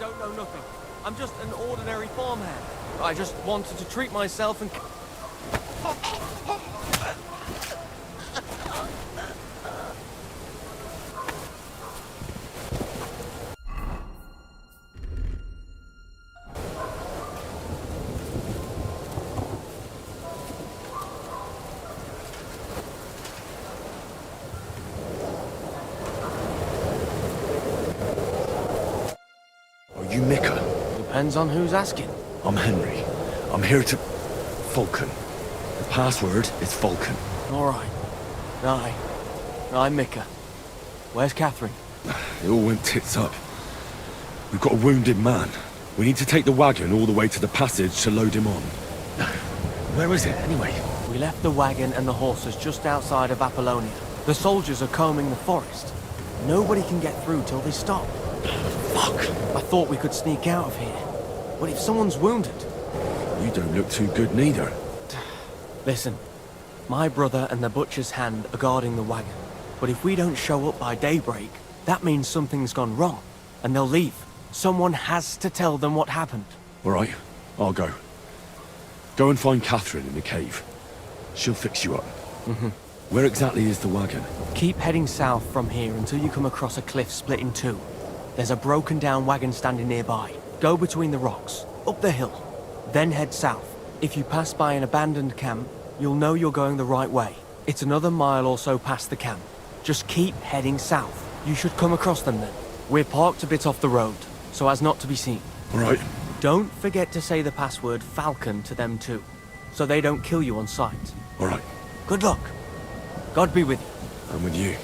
don't know nothing. I'm just an ordinary farmhand. I just wanted to treat myself and... Are you Mika? Depends on who's asking. I'm Henry. I'm here to... Falcon. The password is Falcon. Alright. I'm Mika. Where's Catherine? It all went tits up. We've got a wounded man. We need to take the wagon all the way to the passage to load him on. Where is it, anyway? We left the wagon and the horses just outside of Apollonia. The soldiers are combing the forest. Nobody can get through till they stop. Fuck! I thought we could sneak out of here. But if someone's wounded... You don't look too good neither. Listen, my brother and the butcher's hand are guarding the wagon. But if we don't show up by daybreak, that means something's gone wrong. And they'll leave. Someone has to tell them what happened. All right, I'll go. Go and find Catherine in the cave. She'll fix you up. Mm-hmm. Where exactly is the wagon? Keep heading south from here until you come across a cliff split in two. There's a broken down wagon standing nearby. Go between the rocks, up the hill, then head south. If you pass by an abandoned camp, you'll know you're going the right way. It's another mile or so past the camp. Just keep heading south. You should come across them then. We're parked a bit off the road, so as not to be seen. All right. Don't forget to say the password Falcon to them too, so they don't kill you on sight. All right. Good luck. God be with you. I'm with you.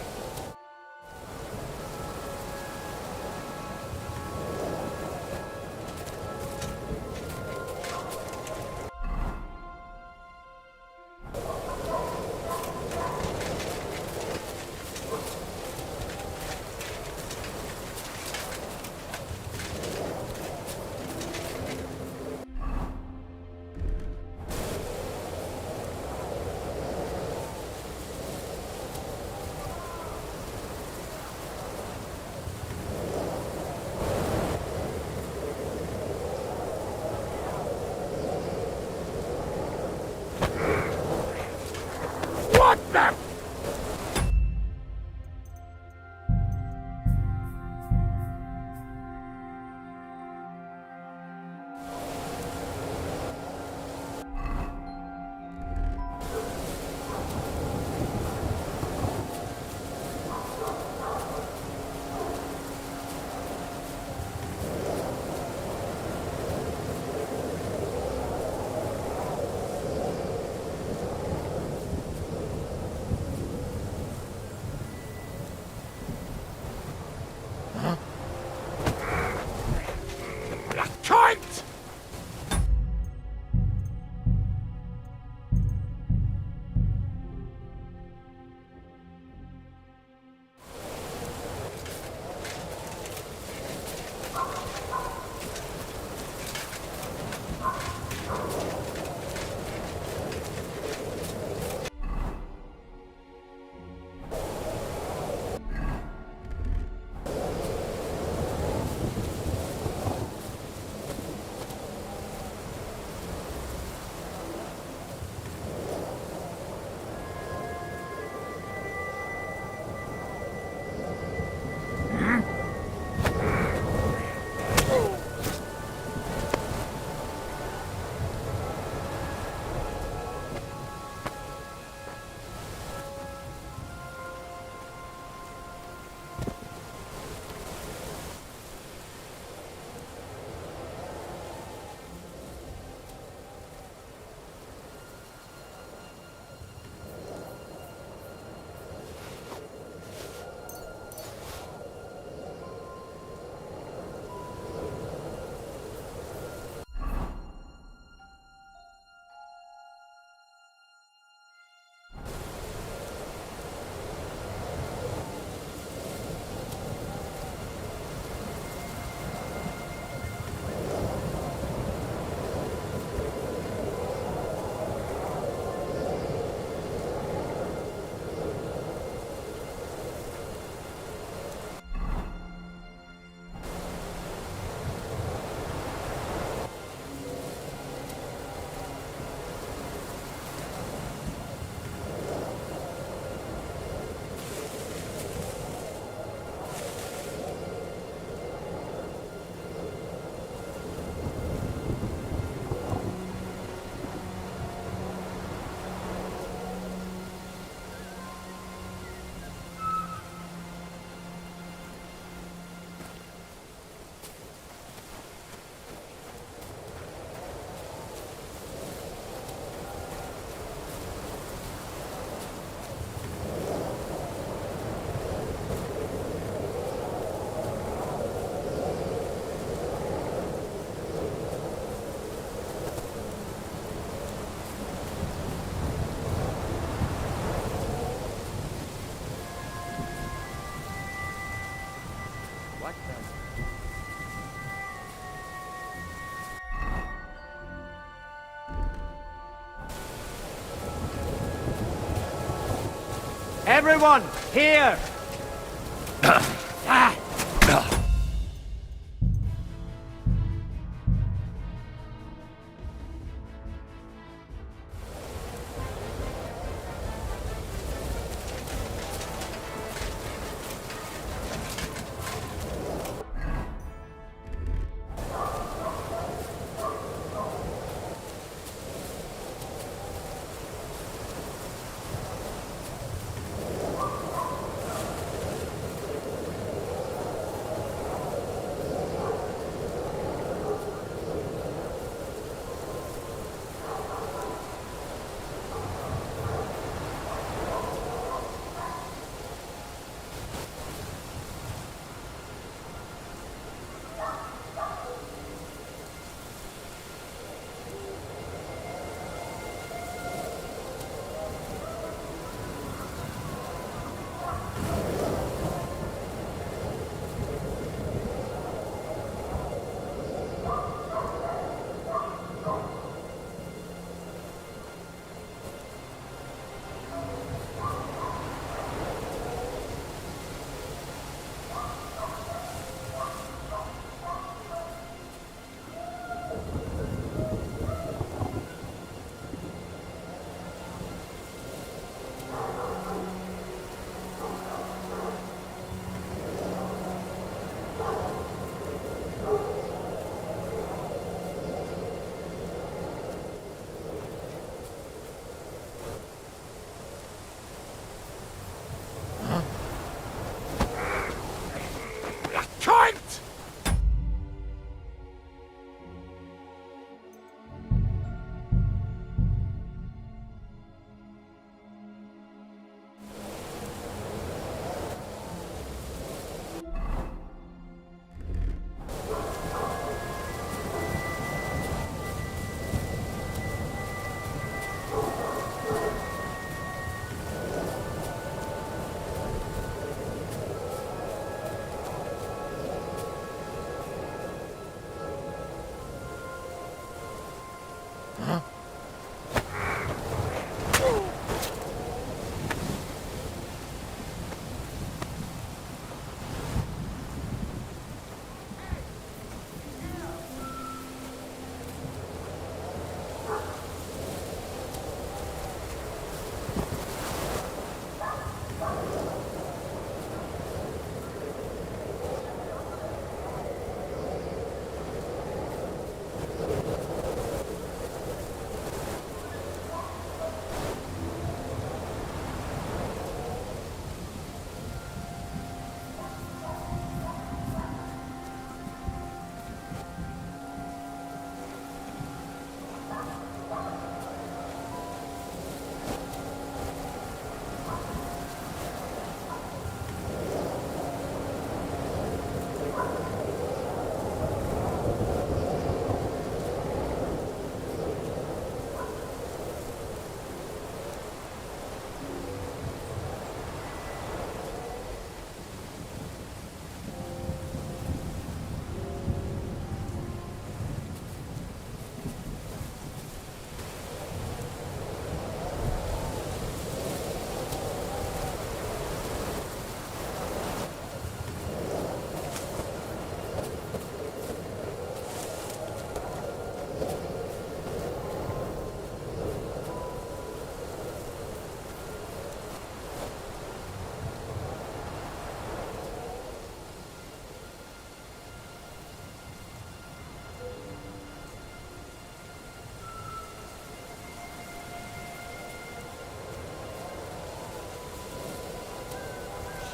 Everyone, here!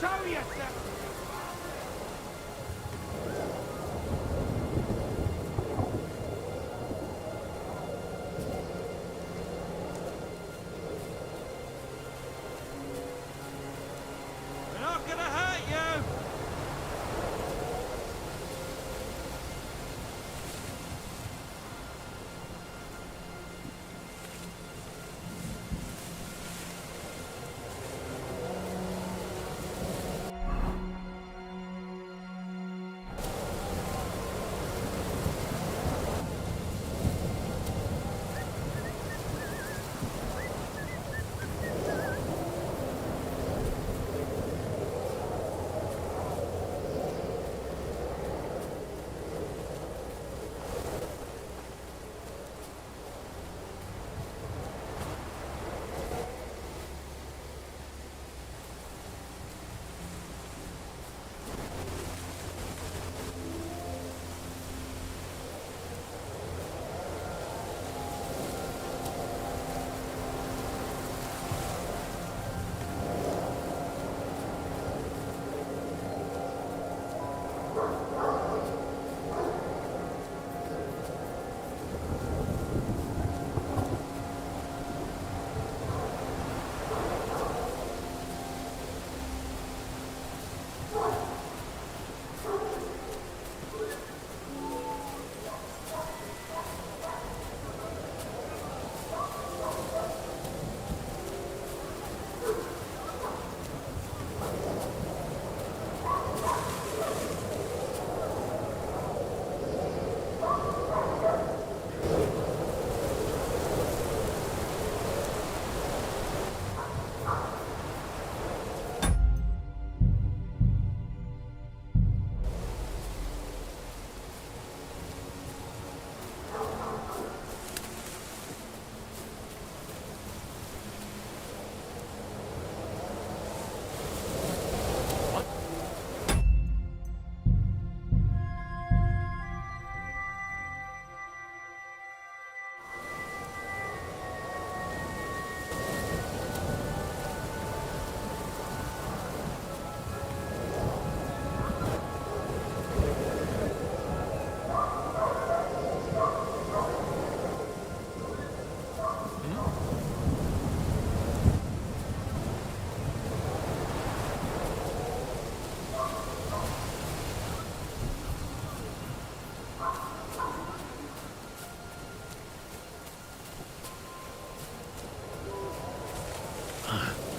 Show yourself! We're not gonna hurt you!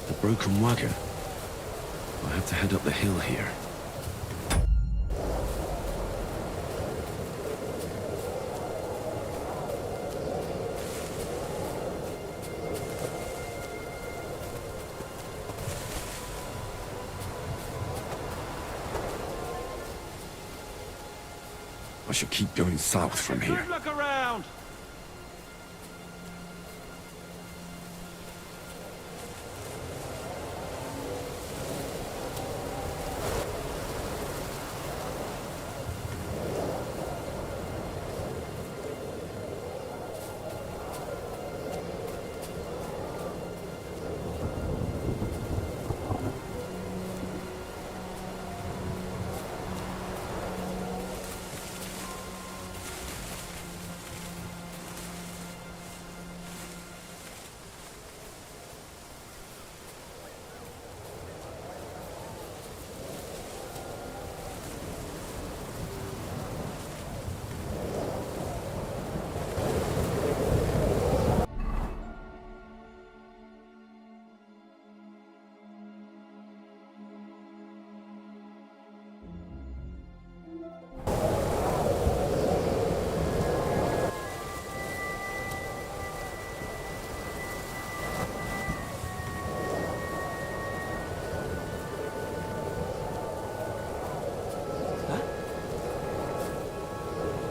The broken wagon. I have to head up the hill here. I should keep going south from here. Good look around.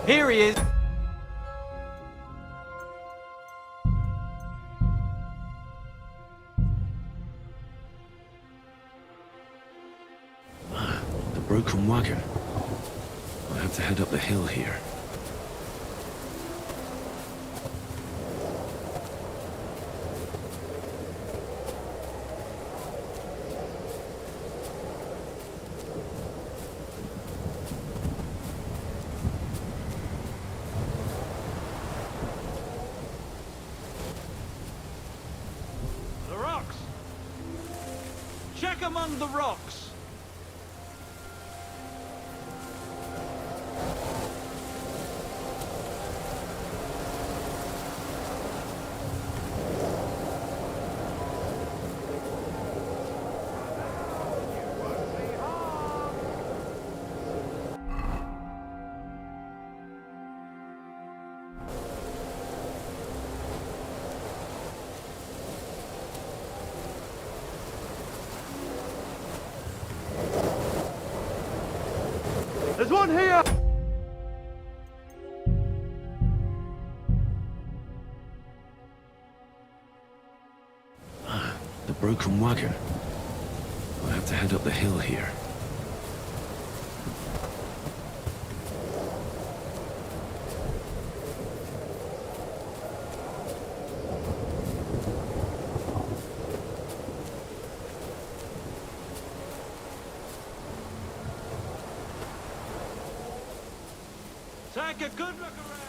Here he is. The broken wagon. I have to head up the hill here. The rocks. Check among the rocks. There's one here! The broken wagon. I have to head up the hill here. Take a good look around.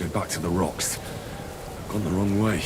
go back to the rocks. I've gone the wrong way.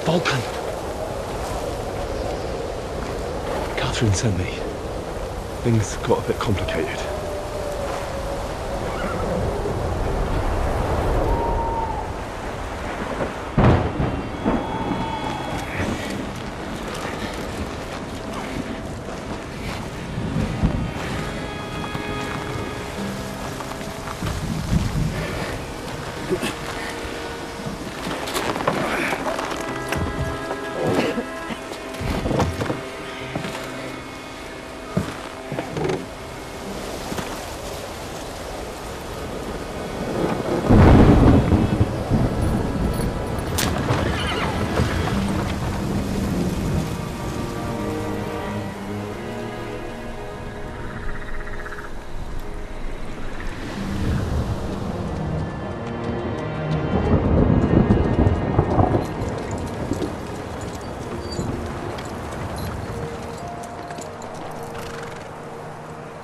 Vulcan! Catherine sent me. Things got a bit complicated.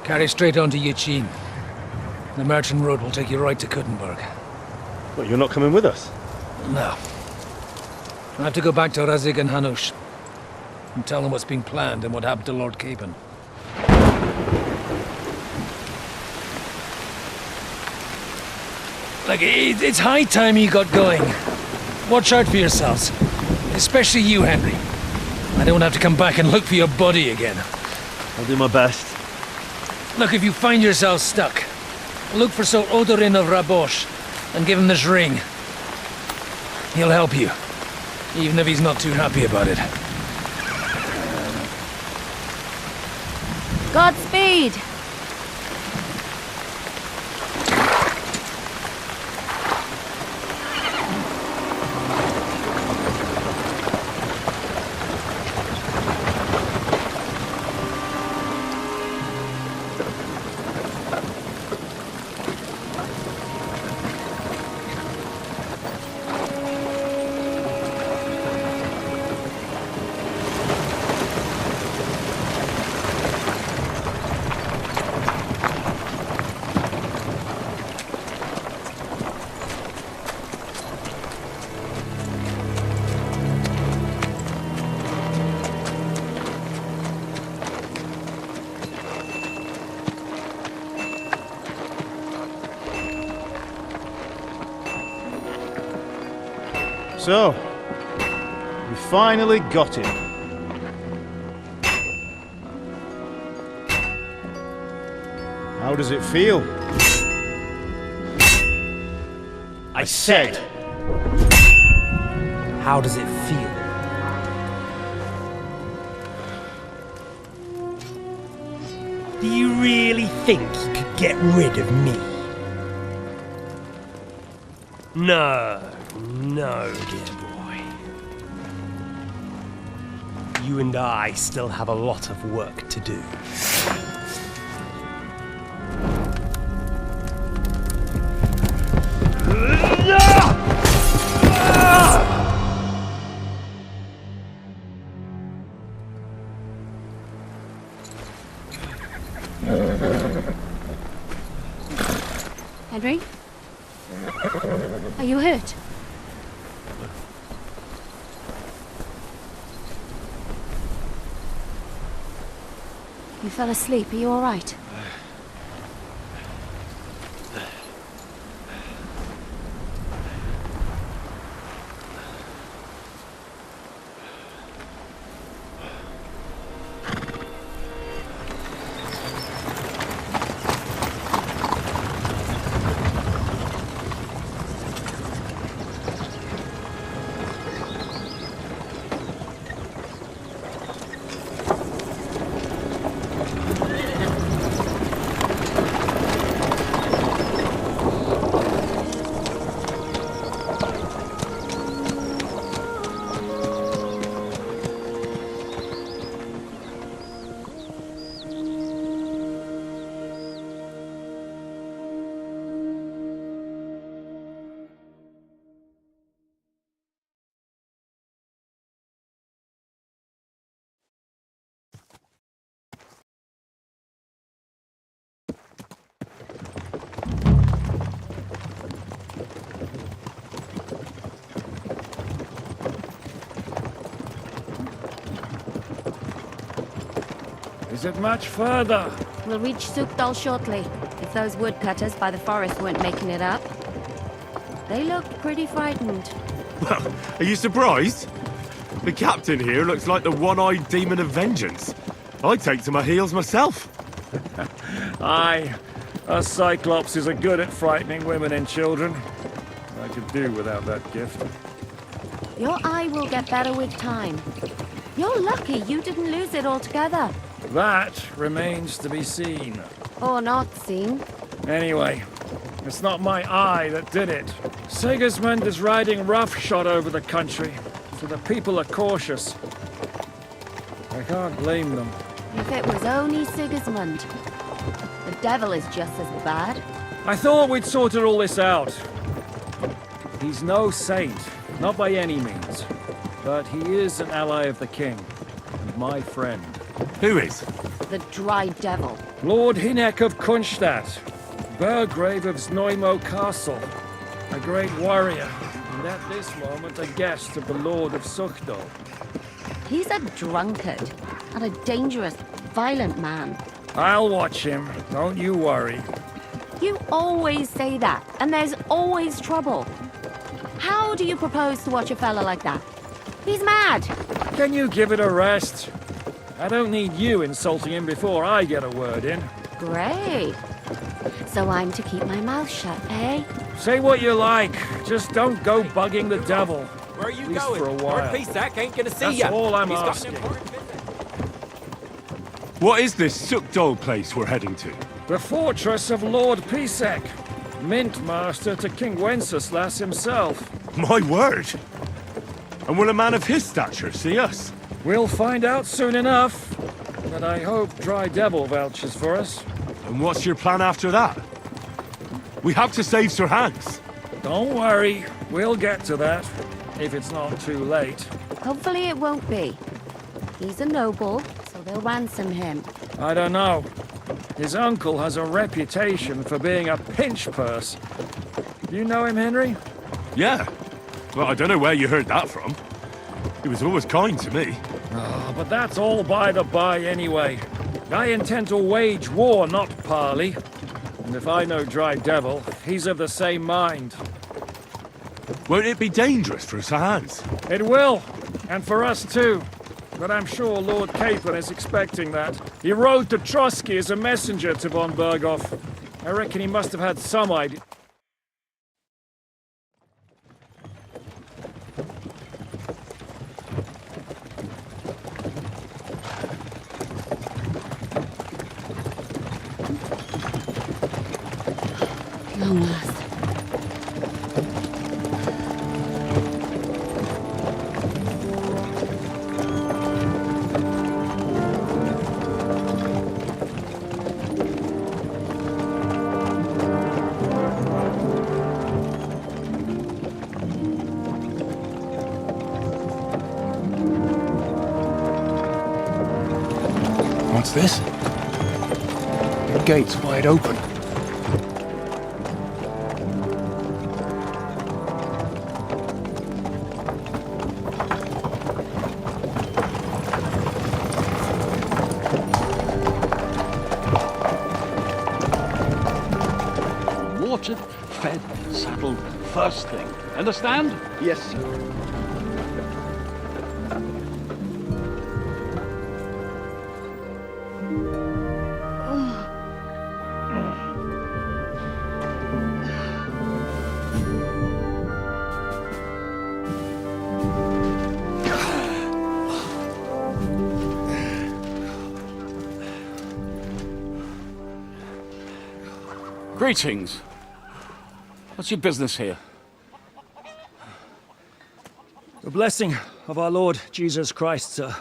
Carry straight on to Yichin. The merchant road will take you right to Kuttenberg. What, you're not coming with us? No. I have to go back to Razik and Hanush and tell them what's being planned and what happened to Lord Capen. Like, it's high time you got going. Watch out for yourselves. Especially you, Henry. I don't have to come back and look for your body again. I'll do my best. Look, if you find yourself stuck, look for Sir Odorin of Rabosh and give him this ring. He'll help you, even if he's not too happy about it. Godspeed! So, we finally got him. How does it feel? I said, how does it feel? Do you really think you could get rid of me? No, no, dear boy. You and I still have a lot of work to do. Henry? Are you hurt? You fell asleep. Are you all right? Is it much further? We'll reach Sukdal shortly, if those woodcutters by the forest weren't making it up. They looked pretty frightened. Well, are you surprised? The captain here looks like the one-eyed demon of vengeance. I'd take to my heels myself. Aye, us Cyclopses are good at frightening women and children. I could do without that gift. Your eye will get better with time. You're lucky you didn't lose it altogether. That remains to be seen. Or not seen. Anyway, it's not my eye that did it. Sigismund is riding roughshod over the country, so the people are cautious. I can't blame them. If it was only Sigismund. The devil is just as bad. I thought we'd sorted all this out. He's no saint, not by any means. But he is an ally of the king, and my friend. Who is? The dry devil. Lord Hinek of Kunstadt, Burgrave of Znojmo Castle, a great warrior, and at this moment a guest of the Lord of Sukdal. He's a drunkard, and a dangerous, violent man. I'll watch him, don't you worry. You always say that, and there's always trouble. How do you propose to watch a fella like that? He's mad. Can you give it a rest? I don't need you insulting him before I get a word in. Great. So I'm to keep my mouth shut, eh? Say what you like, just don't go bugging the devil. Where are you At least going? for a while. Lord Pisak ain't gonna see That's ya. all I'm He's got an asking. important business. What is this Sukdal place we're heading to? The fortress of Lord Pisek, Mint Master to King Wenceslas himself. My word! And will a man of his stature see us? We'll find out soon enough, but I hope Dry Devil vouches for us. And what's your plan after that? We have to save Sir Hans. Don't worry, we'll get to that, if it's not too late. Hopefully it won't be. He's a noble, so they'll ransom him. I don't know. His uncle has a reputation for being a pinch purse. You know him, Henry? Yeah. Well, I don't know where you heard that from. He was always kind to me. Oh, but that's all by the by anyway. I intend to wage war, not parley. And if I know Dry Devil, he's of the same mind. Won't it be dangerous for Sir Hans? It will, and for us too. But I'm sure Lord Capon is expecting that. He rode to Trotsky as a messenger to von Berghoff. I reckon he must have had some idea. Long last. What's this? The gate's wide open. Watered, fed, saddled, first thing. Understand? Yes, sir. Greetings. What's your business here? The blessing of our Lord Jesus Christ, sir.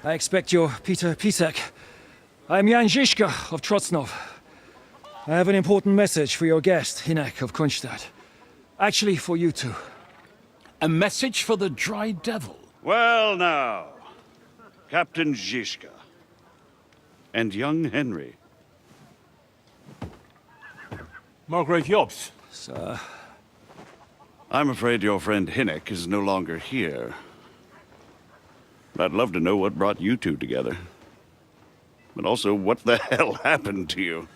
I expect you're Peter Pisek. I am Jan Žižka of Trocnov. I have an important message for your guest, Hinek of Kunstadt. Actually, for you two. A message for the Dry Devil? Well now, Captain Žižka. And young Henry. Margrave Jobs. Sir. I'm afraid your friend Hinek is no longer here. I'd love to know what brought you two together. but also what the hell happened to you.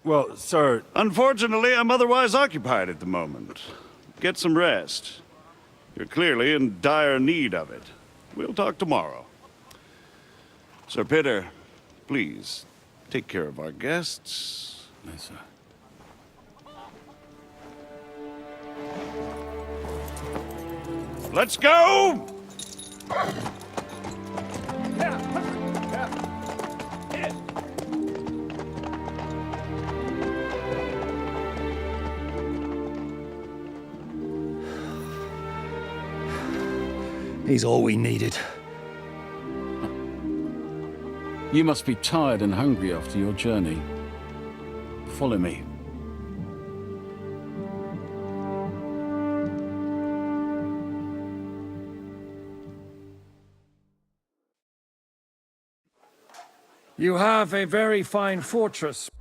Well, sir... Unfortunately, I'm otherwise occupied at the moment. Get some rest. You're clearly in dire need of it. We'll talk tomorrow. Sir Peter, please, take care of our guests. Yes, sir. Let's go! He's all we needed. You must be tired and hungry after your journey. Follow me. You have a very fine fortress.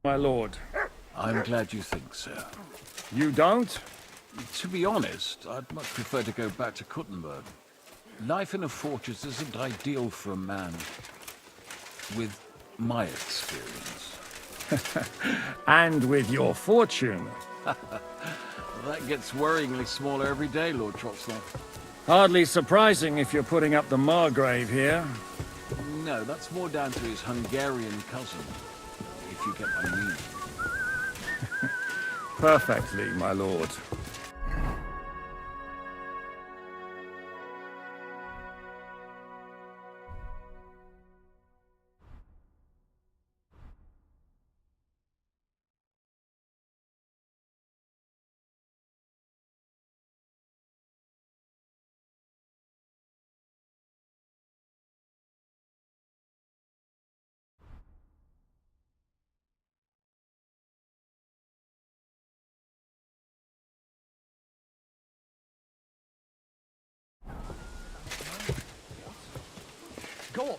My lord. I'm glad you think so. You don't? To be honest, I'd much prefer to go back to Kuttenberg. Life in a fortress isn't ideal for a man with my experience. And with your fortune. That gets worryingly smaller every day, Lord Trotsnov. Hardly surprising if you're putting up the Margrave here. No, that's more down to his Hungarian cousin, if you get my meaning. Perfectly, my lord. Go on.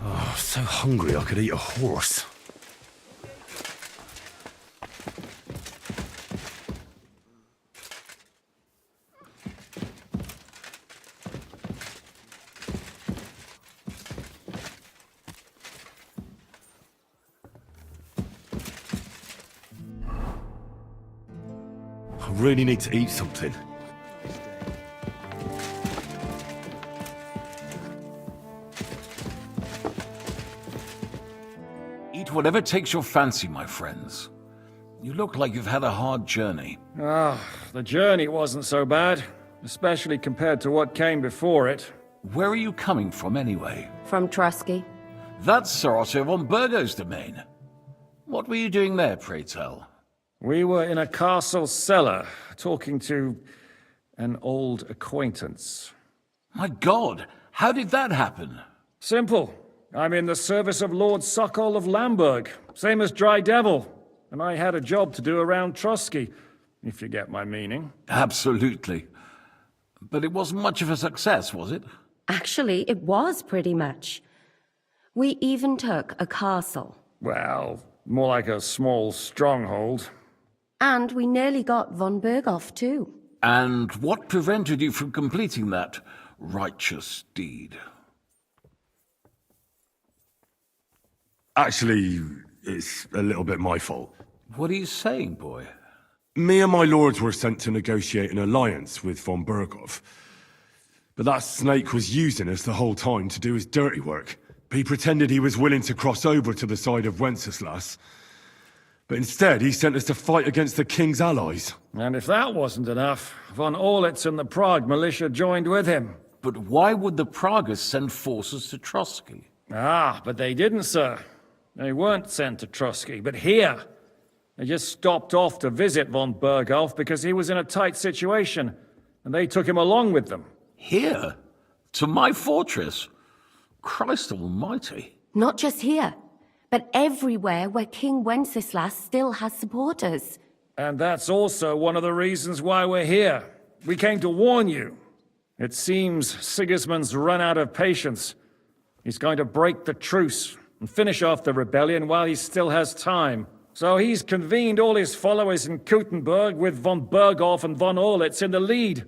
Oh, so hungry I could eat a horse. I really need to eat something. Eat whatever takes your fancy, my friends. You look like you've had a hard journey. The journey wasn't so bad, especially compared to what came before it. Where are you coming from, anyway? From Trusky. That's Sir Otto von Burgo's domain. What were you doing there, pray tell? We were in a castle cellar, talking to an old acquaintance. My God, How did that happen? Simple. I'm in the service of Lord Sokol of Lamberg, same as Dry Devil, and I had a job to do around Trotsky, if you get my meaning. Absolutely. But it wasn't much of a success, was it? Actually, it was pretty much. We even took a castle. Well, more like a small stronghold. And we nearly got von Berghoff, too. And what prevented you from completing that righteous deed? Actually, it's a little bit my fault. What are you saying, boy? Me and my lords were sent to negotiate an alliance with von Berghoff. But that snake was using us the whole time to do his dirty work. He pretended he was willing to cross over to the side of Wenceslas. But instead, he sent us to fight against the king's allies. And if that wasn't enough, von Orlitz and the Prague militia joined with him. But why would the Praguers send forces to Trotsky? Ah, but they didn't, sir. They weren't sent to Trotsky, but here. They just stopped off to visit von Berghoff because he was in a tight situation, and they took him along with them. Here? To my fortress? Christ almighty. Not just here, but everywhere where King Wenceslas still has supporters. And that's also one of the reasons why we're here. We came to warn you. It seems Sigismund's run out of patience. He's going to break the truce and finish off the rebellion while he still has time. So he's convened all his followers in Kuttenberg with von Berghoff and von Orlitz in the lead.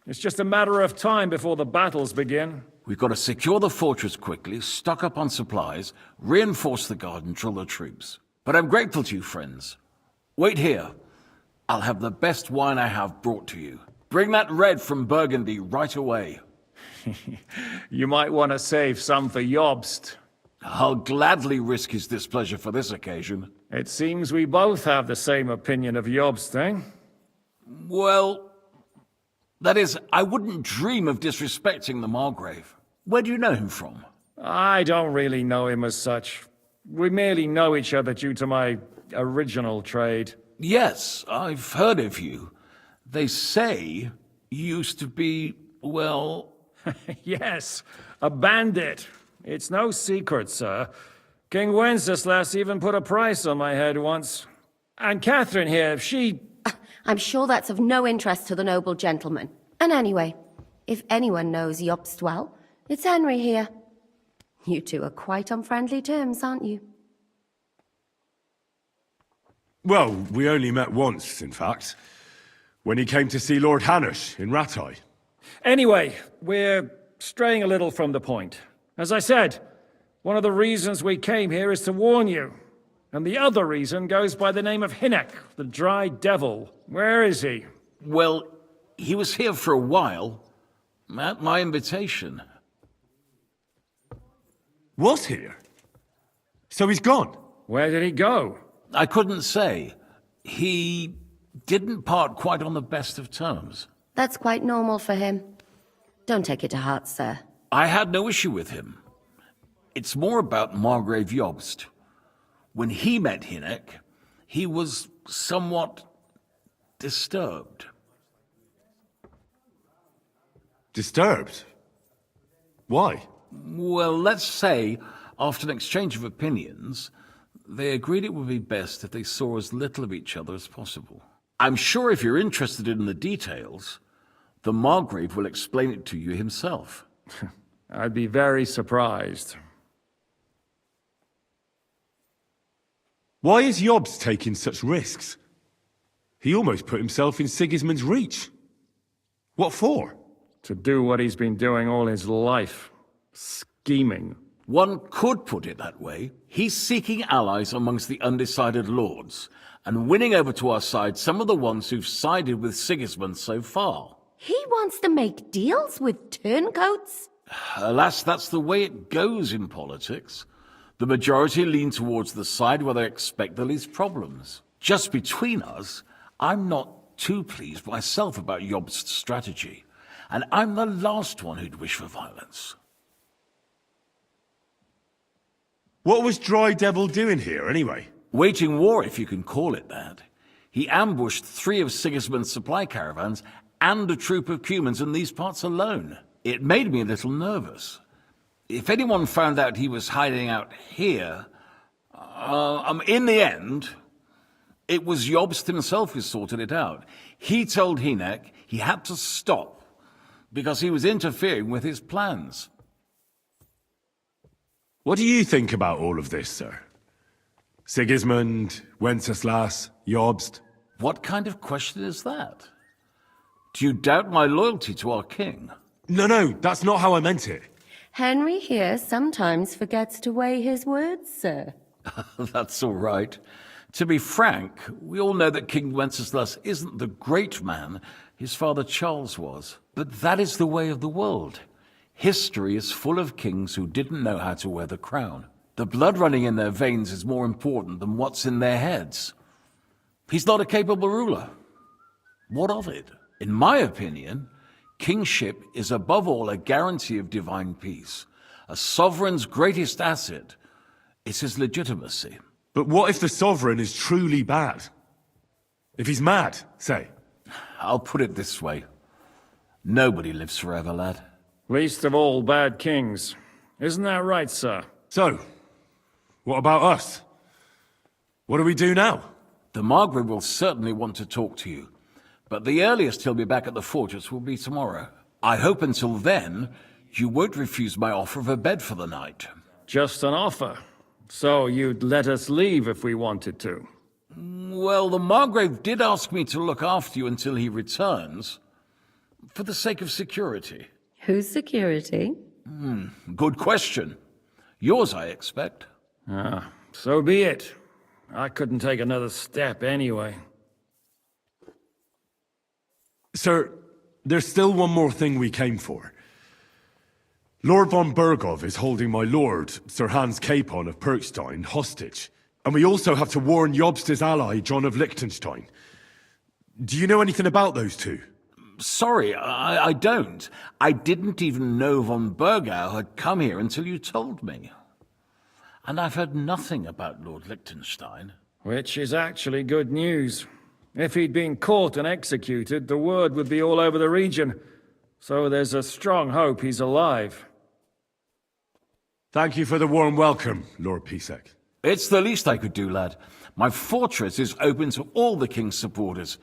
It's just a matter of time before the battles begin. We've got to secure the fortress quickly, stock up on supplies, reinforce the guard and drill the troops. But I'm grateful to you, friends. Wait here. I'll have the best wine I have brought to you. Bring that red from Burgundy right away. You might want to save some for Jobst. I'll gladly risk his displeasure for this occasion. It seems we both have the same opinion of Jobst, eh? Well, that is, I wouldn't dream of disrespecting the Margrave. Where do you know him from? I don't really know him as such. We merely know each other due to my original trade. Yes, I've heard of you. They say you used to be, well... Yes, a bandit. It's no secret, sir. King Wenceslas even put a price on my head once. And Catherine here, she... I'm sure that's of no interest to the noble gentleman. And anyway, if anyone knows Jobst well, it's Henry here. You two are quite on friendly terms, aren't you? Well, we only met once, in fact. When he came to see Lord Hanush in Rattay. Anyway, we're straying a little from the point. As I said, one of the reasons we came here is to warn you. And the other reason goes by the name of Hinek, the Dry Devil. Where is he? Well, he was here for a while, at my invitation. Was here? So he's gone? Where did he go? I couldn't say. He didn't part quite on the best of terms. That's quite normal for him. Don't take it to heart, sir. I had no issue with him. It's more about Margrave Jobst. When he met Hinek, he was somewhat disturbed. Disturbed? Why? Well, let's say, after an exchange of opinions, they agreed it would be best if they saw as little of each other as possible. I'm sure if you're interested in the details, the Margrave will explain it to you himself. I'd be very surprised. Why is Jobst taking such risks? He almost put himself in Sigismund's reach. What for? To do what he's been doing all his life. Scheming. One could put it that way. He's seeking allies amongst the undecided lords, and winning over to our side some of the ones who've sided with Sigismund so far. He wants to make deals with turncoats? Alas, that's the way it goes in politics. The majority lean towards the side where they expect the least problems. Just between us, I'm not too pleased myself about Jobst's strategy, and I'm the last one who'd wish for violence. What was Dry Devil doing here, anyway? Waging war, if you can call it that. He ambushed 3 of Sigismund's supply caravans and a troop of Cumans in these parts alone. It made me a little nervous. If anyone found out he was hiding out here, in the end, it was Jobst himself who sorted it out. He told Hynek he had to stop because he was interfering with his plans. What do you think about all of this, sir? Sigismund, Wenceslas, Jobst? What kind of question is that? Do you doubt my loyalty to our king? No, that's not how I meant it. Henry here sometimes forgets to weigh his words, sir. That's all right. To be frank, we all know that King Wenceslas isn't the great man his father Charles was. But that is the way of the world. History is full of kings who didn't know how to wear the crown. The blood running in their veins is more important than what's in their heads. He's not a capable ruler. What of it? In my opinion, kingship is above all a guarantee of divine peace. A sovereign's greatest asset is his legitimacy. But what if the sovereign is truly bad? If he's mad, say? I'll put it this way. Nobody lives forever, lad. Least of all bad kings. Isn't that right, sir? So, what about us? What do we do now? The Margrave will certainly want to talk to you, but the earliest he'll be back at the fortress will be tomorrow. I hope until then, you won't refuse my offer of a bed for the night. Just an offer. So you'd let us leave if we wanted to? Well, the Margrave did ask me to look after you until he returns, for the sake of security. Whose security? Good question. Yours, I expect. So be it. I couldn't take another step anyway. Sir, there's still one more thing we came for. Lord von Bergov is holding my lord, Sir Hans Capon of Perkstein, hostage. And we also have to warn Jobst's ally, John of Liechtenstein. Do you know anything about those two? Sorry, I don't. I didn't even know von Bergau had come here until you told me. And I've heard nothing about Lord Liechtenstein. Which is actually good news. If he'd been caught and executed, the word would be all over the region. So there's a strong hope he's alive. Thank you for the warm welcome, Lord Pisek. It's the least I could do, lad. My fortress is open to all the king's supporters,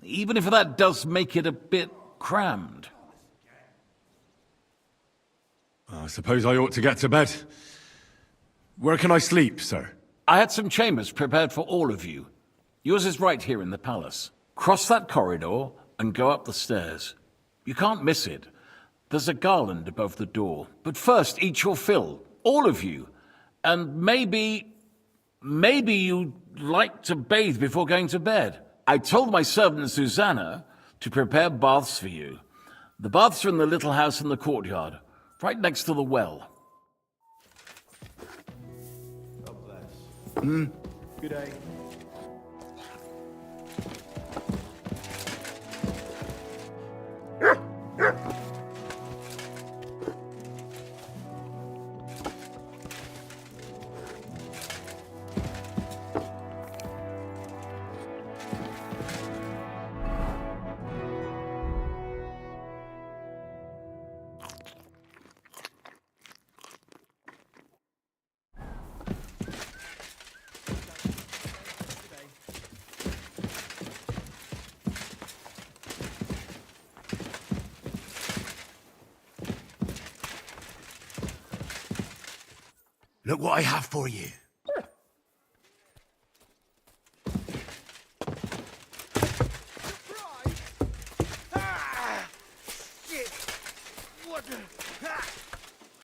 even if that does make it a bit crammed. I suppose I ought to get to bed. Where can I sleep, sir? I had some chambers prepared for all of you. Yours is right here in the palace. Cross that corridor and go up the stairs. You can't miss it. There's a garland above the door. But first, eat your fill. All of you. And maybe you'd like to bathe before going to bed. I told my servant Susanna to prepare baths for you. The baths are in the little house in the courtyard, right next to the well. God bless. Good day. Look what I have for you. Shit! What the...